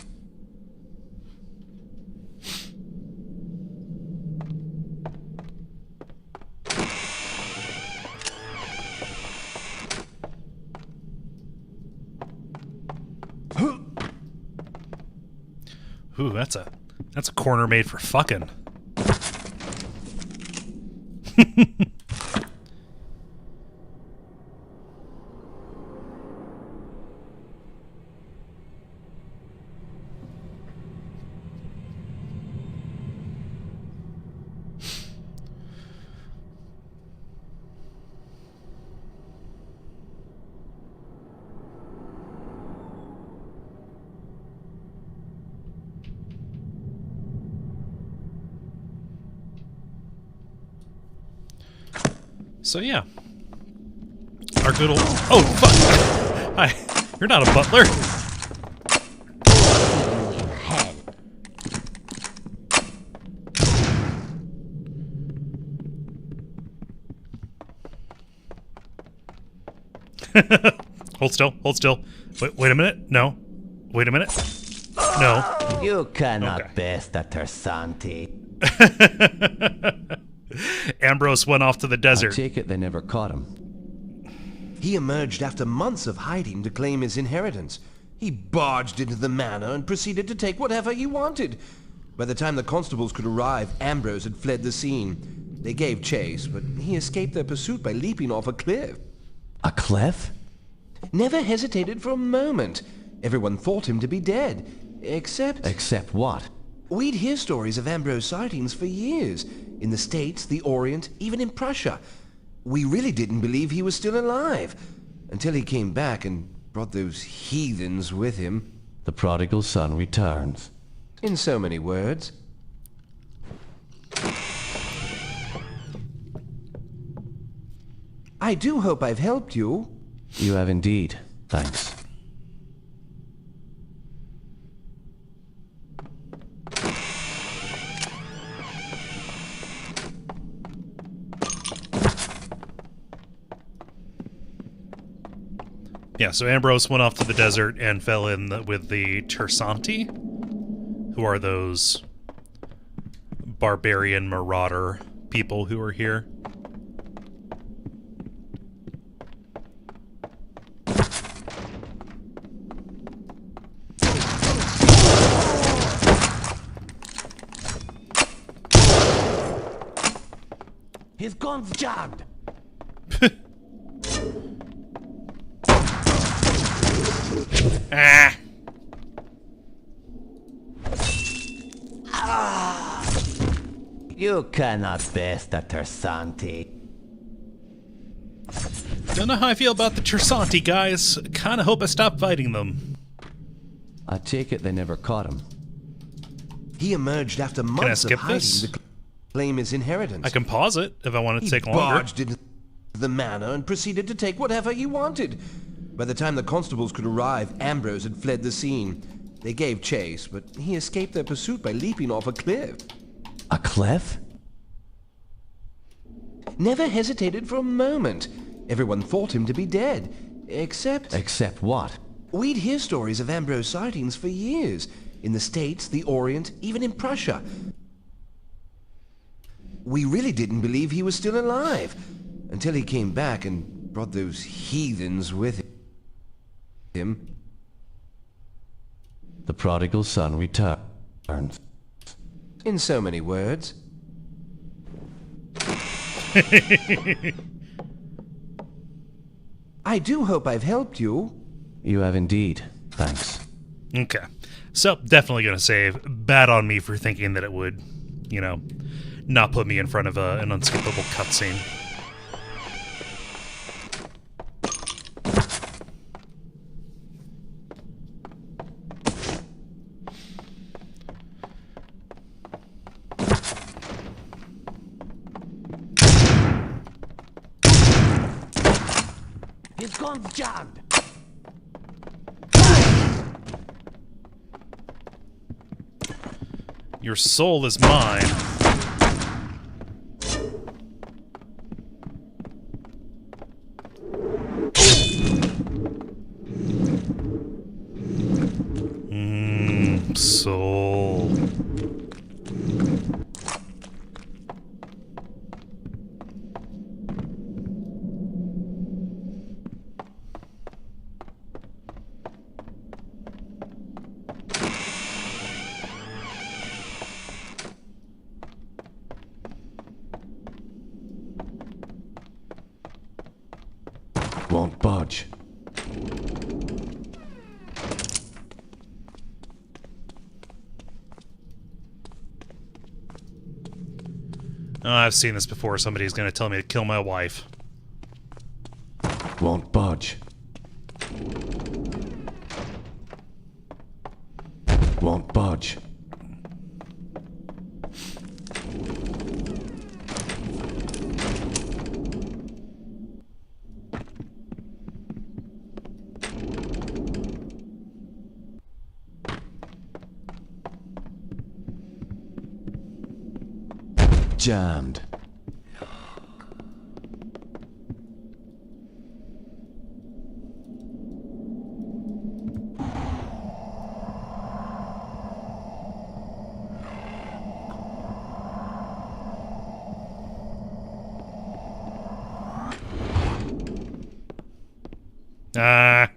Ooh, that's a corner made for fucking. So yeah, our good old... Oh, fuck! Hi, you're not a butler. Hold still, hold still. Wait a minute. No. Wait a minute. No. You cannot Okay. best a Tersanti. Ambrose went off to the I desert. take it they never caught him. He emerged after months of hiding to claim his inheritance. He barged into the manor and proceeded to take whatever he wanted. By the time the constables could arrive, Ambrose had fled the scene. They gave chase, but he escaped their pursuit by leaping off a cliff. A cliff? Never hesitated for a moment. Everyone thought him to be dead. Except... Except what? We'd hear stories of Ambrose sightings for years. In the States, the Orient, even in Prussia. We really didn't believe he was still alive. Until he came back and brought those heathens with him. The prodigal son returns. In so many words. I do hope I've helped you. You have indeed. Thanks. Yeah, so Ambrose went off to the desert and fell in with the Tersanti, who are those barbarian marauder people who are here. His gun's jammed. Ah! You cannot best a Tersanti. Don't know how I feel about the Tersanti guys. Kinda hope I stop fighting them. I take it they never caught him. He emerged after I months of skip hiding this? to claim his inheritance. I can pause it if I want it to He take longer. barged into... the manor and proceeded to take whatever he wanted. By the time the constables could arrive, Ambrose had fled the scene. They gave chase, but he escaped their pursuit by leaping off a cliff. A cliff? Never hesitated for a moment. Everyone thought him to be dead, except... Except what? We'd hear stories of Ambrose sightings for years. In the States, the Orient, even in Prussia. We really didn't believe he was still alive, until he came back and brought those heathens with him. The prodigal son returned. In so many words. I do hope I've helped you. You have indeed. Thanks. Okay. So, definitely going to save. Bad on me for thinking that it would, you know, not put me in front of an unskippable cutscene. His gun's jammed. Your soul is mine. Soul. Won't budge. Oh, I've seen this before. Somebody's going to tell me to kill my wife. Won't budge. Won't budge. Jammed. Ah.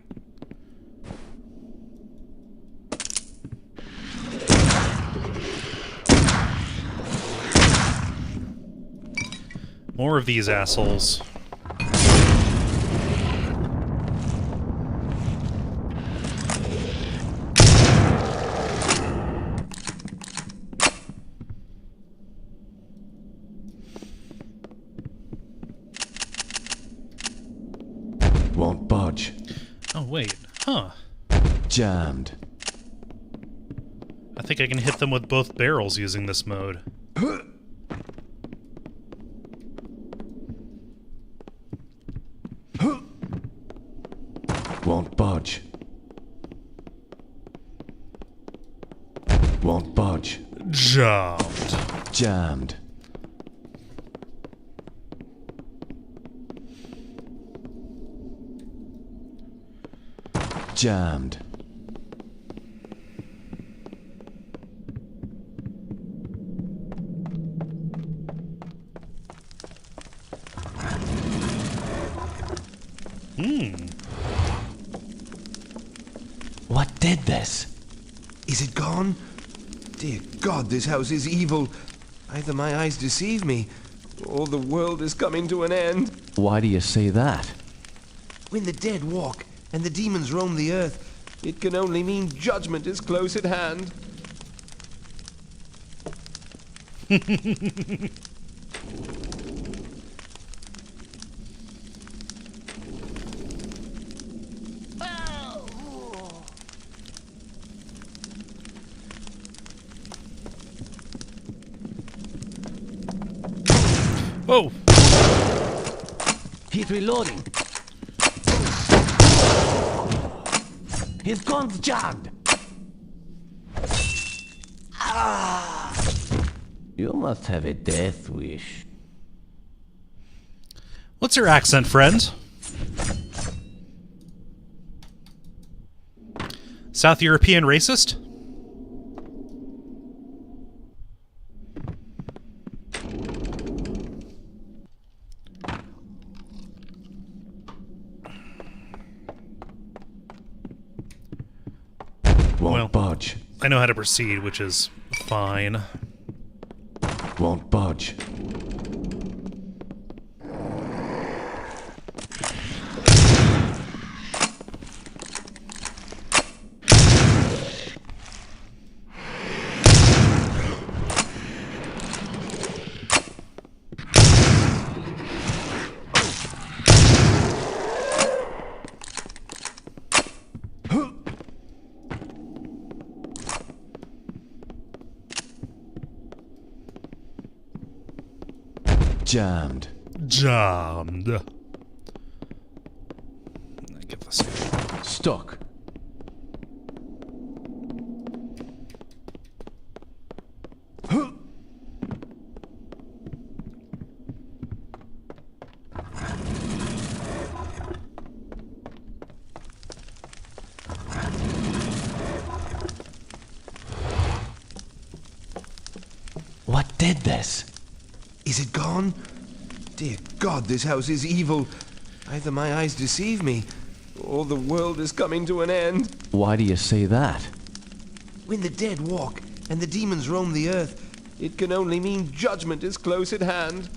More of these assholes. Won't budge. Oh, wait. Huh. Jammed. I think I can hit them with both barrels using this mode. Won't budge. Won't budge. Jammed. Jammed. Jammed. What did this? Is it gone? Dear God, this house is evil. Either my eyes deceive me, or the world is coming to an end. Why do you say that? When the dead walk and the demons roam the earth, it can only mean judgment is close at hand. Oh! He's reloading. His gun's jammed. You must have a death wish. What's your accent, friend? South European racist? Won't budge. I know how to proceed, which is fine. Won't budge. Jammed. Jammed. I get this. Stuck. What did this? Is it gone? Dear God, this house is evil. Either my eyes deceive me, or the world is coming to an end. Why do you say that? When the dead walk and the demons roam the earth, it can only mean judgment is close at hand.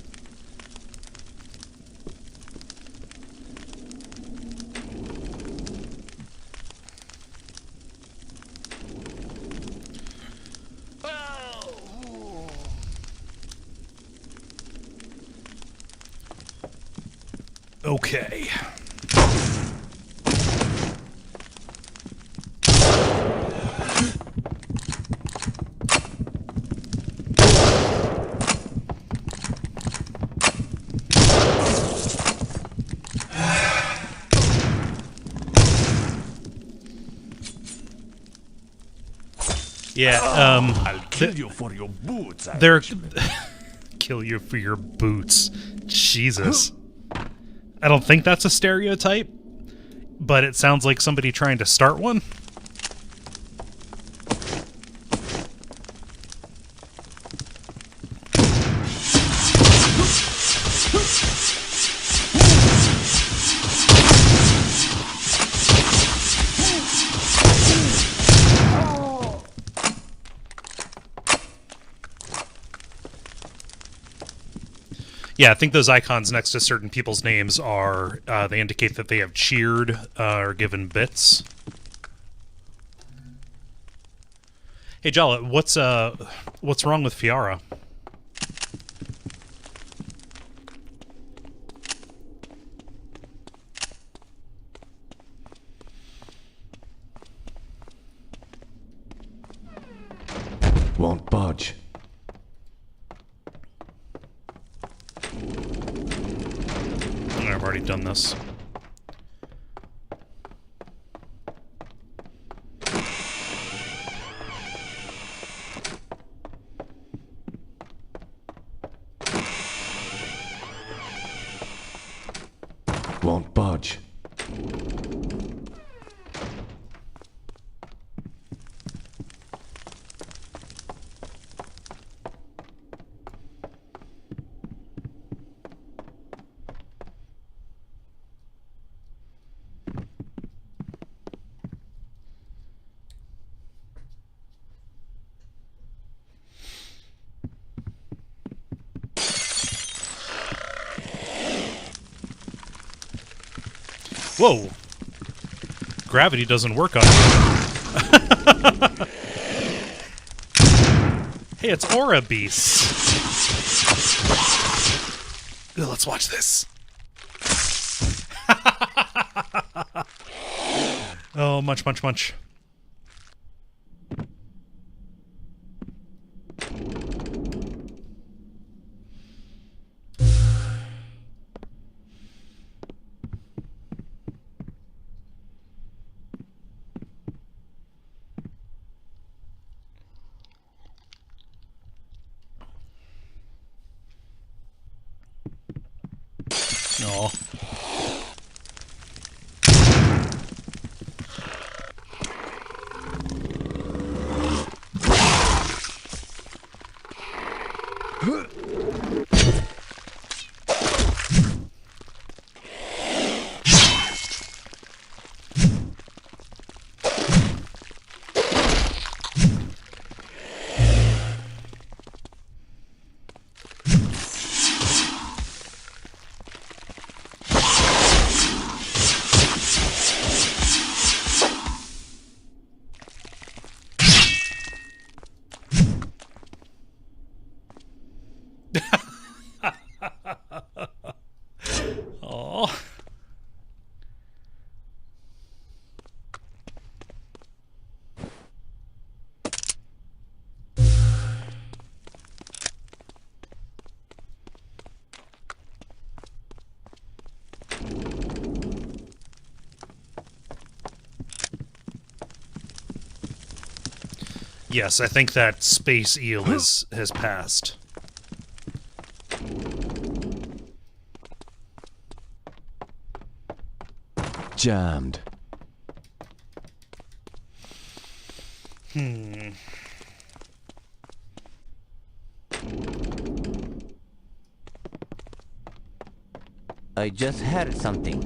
Okay. Yeah, I'll kill you for your boots. they're kill you for your boots. Jesus. I don't think that's a stereotype, but it sounds like somebody trying to start one. Yeah, I think those icons next to certain people's names are, they indicate that they have cheered or given bits. Hey, Jala, what's wrong with Fiara? Won't budge. I've already done this. Won't budge. Whoa! Gravity doesn't work on you. Hey, it's Aura Beast. Ooh, let's watch this. Oh, munch, munch, munch. Yes, I think that space eel has passed. Jammed. I just heard something.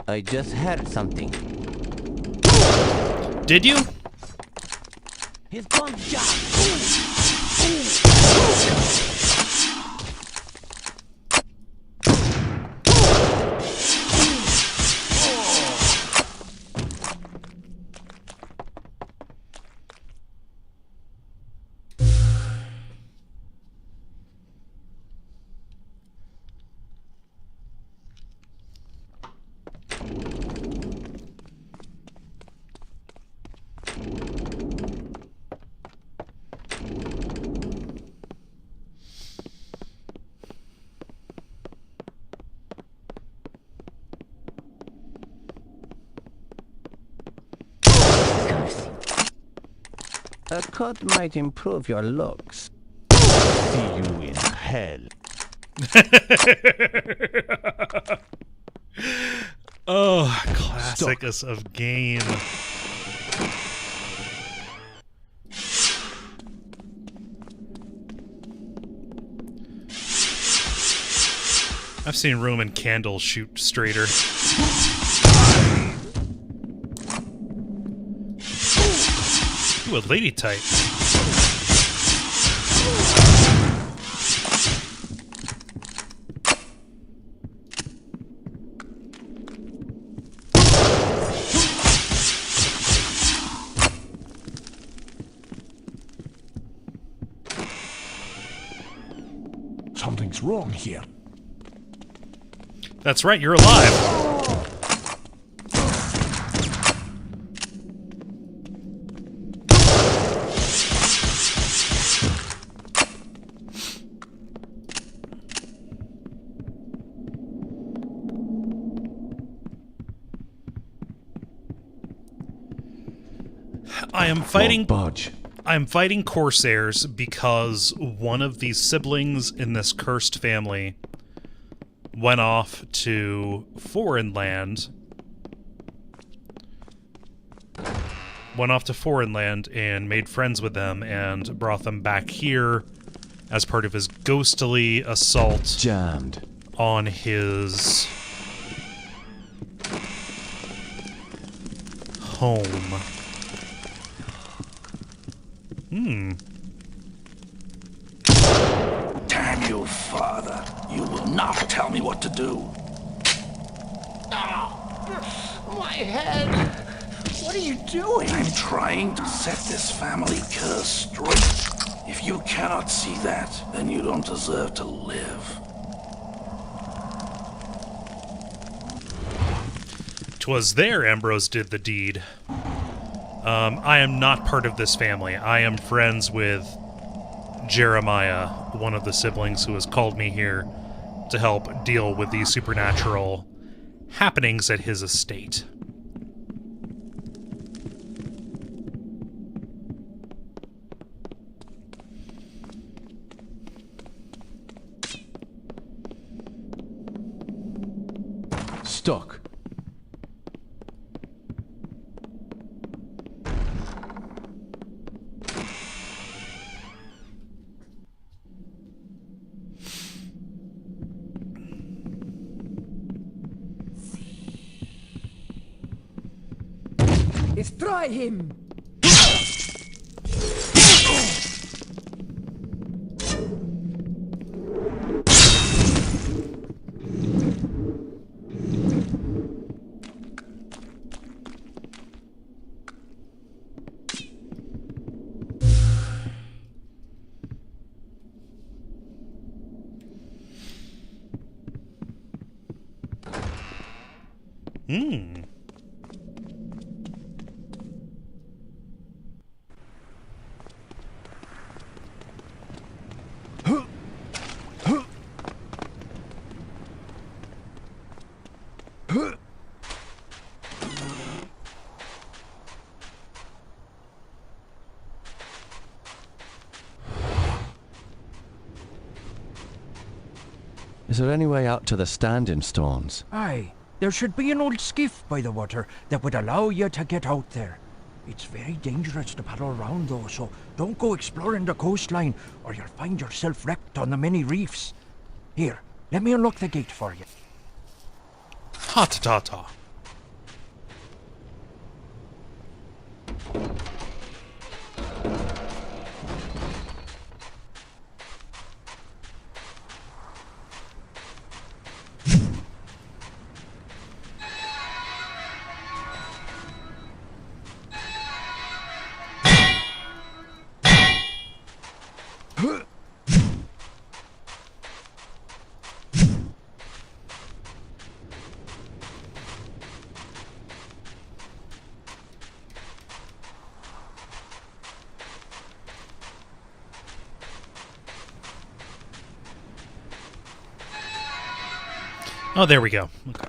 I just heard something. Did you? He's gone jump. A cut might improve your looks. See you in hell. Oh, classicus of game. I've seen Roman candles shoot straighter. Ooh, a lady type. Something's wrong here. That's right, you're alive. I am fighting. Budge. I'm fighting Corsairs because one of these siblings in this cursed family went off to foreign land. And made friends with them and brought them back here as part of his ghostly assault Jammed. on his home. Damn you, father. You will not tell me what to do. My head! What are you doing? I'm trying to set this family curse straight. If you cannot see that, then you don't deserve to live. 'Twas there Ambrose did the deed. I am not part of this family. I am friends with Jeremiah, one of the siblings who has called me here to help deal with these supernatural happenings at his estate. stuck. Destroy him! Hmm. Is there any way out to the standing stones? Aye, there should be an old skiff by the water that would allow you to get out there. It's very dangerous to paddle around though, so don't go exploring the coastline or you'll find yourself wrecked on the many reefs. Here, let me unlock the gate for you. Ha-ta-ta-ta. Oh, there we go. Okay.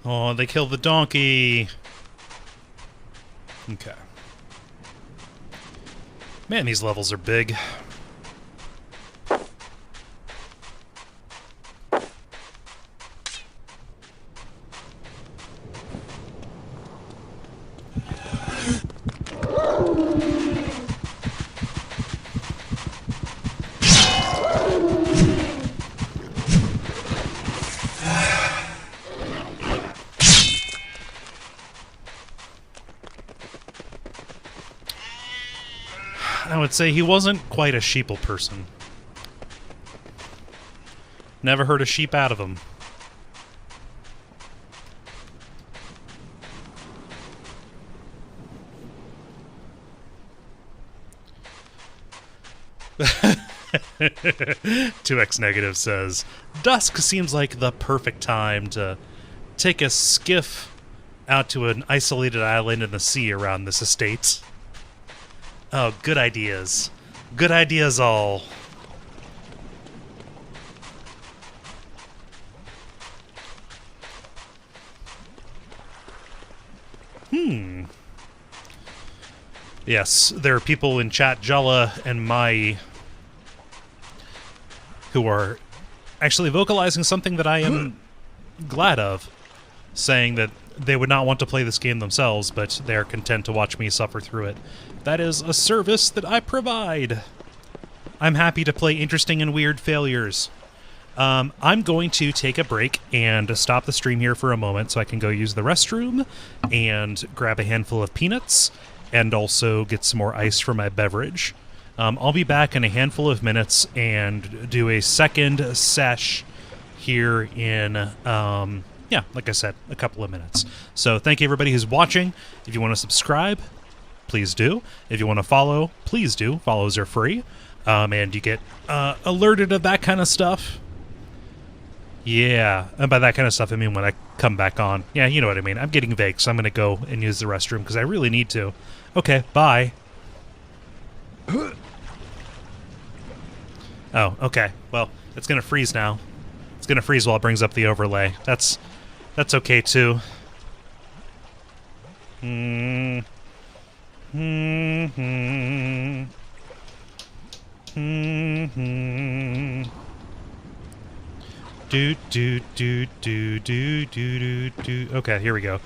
Oh, they killed the donkey. Okay. Man, these levels are big. I would say he wasn't quite a sheeple person. Never heard a sheep out of him. Two X negative says, dusk seems like the perfect time to take a skiff out to an isolated island in the sea around this estate. Oh, good ideas. Good ideas all. Yes, there are people in chat, Jala and Mai, who are actually vocalizing something that I am glad of, saying that they would not want to play this game themselves, but they're content to watch me suffer through it. That is a service that I provide. I'm happy to play interesting and weird failures. I'm going to take a break and stop the stream here for a moment so I can go use the restroom and grab a handful of peanuts and also get some more ice for my beverage. I'll be back in a handful of minutes and do a second sesh here in, yeah, like I said, a couple of minutes. So thank you everybody who's watching. If you want to subscribe, please do. If you want to follow, please do. Follows are free. And you get alerted of that kind of stuff. Yeah, and by that kind of stuff, I mean when I come back on. Yeah, you know what I mean. I'm getting vague, so I'm going to go and use the restroom because I really need to. Okay, bye. Oh, okay. Well, it's gonna freeze now. It's gonna freeze while it brings up the overlay. That's okay too. Do do do do do do do do. Okay, here we go. Over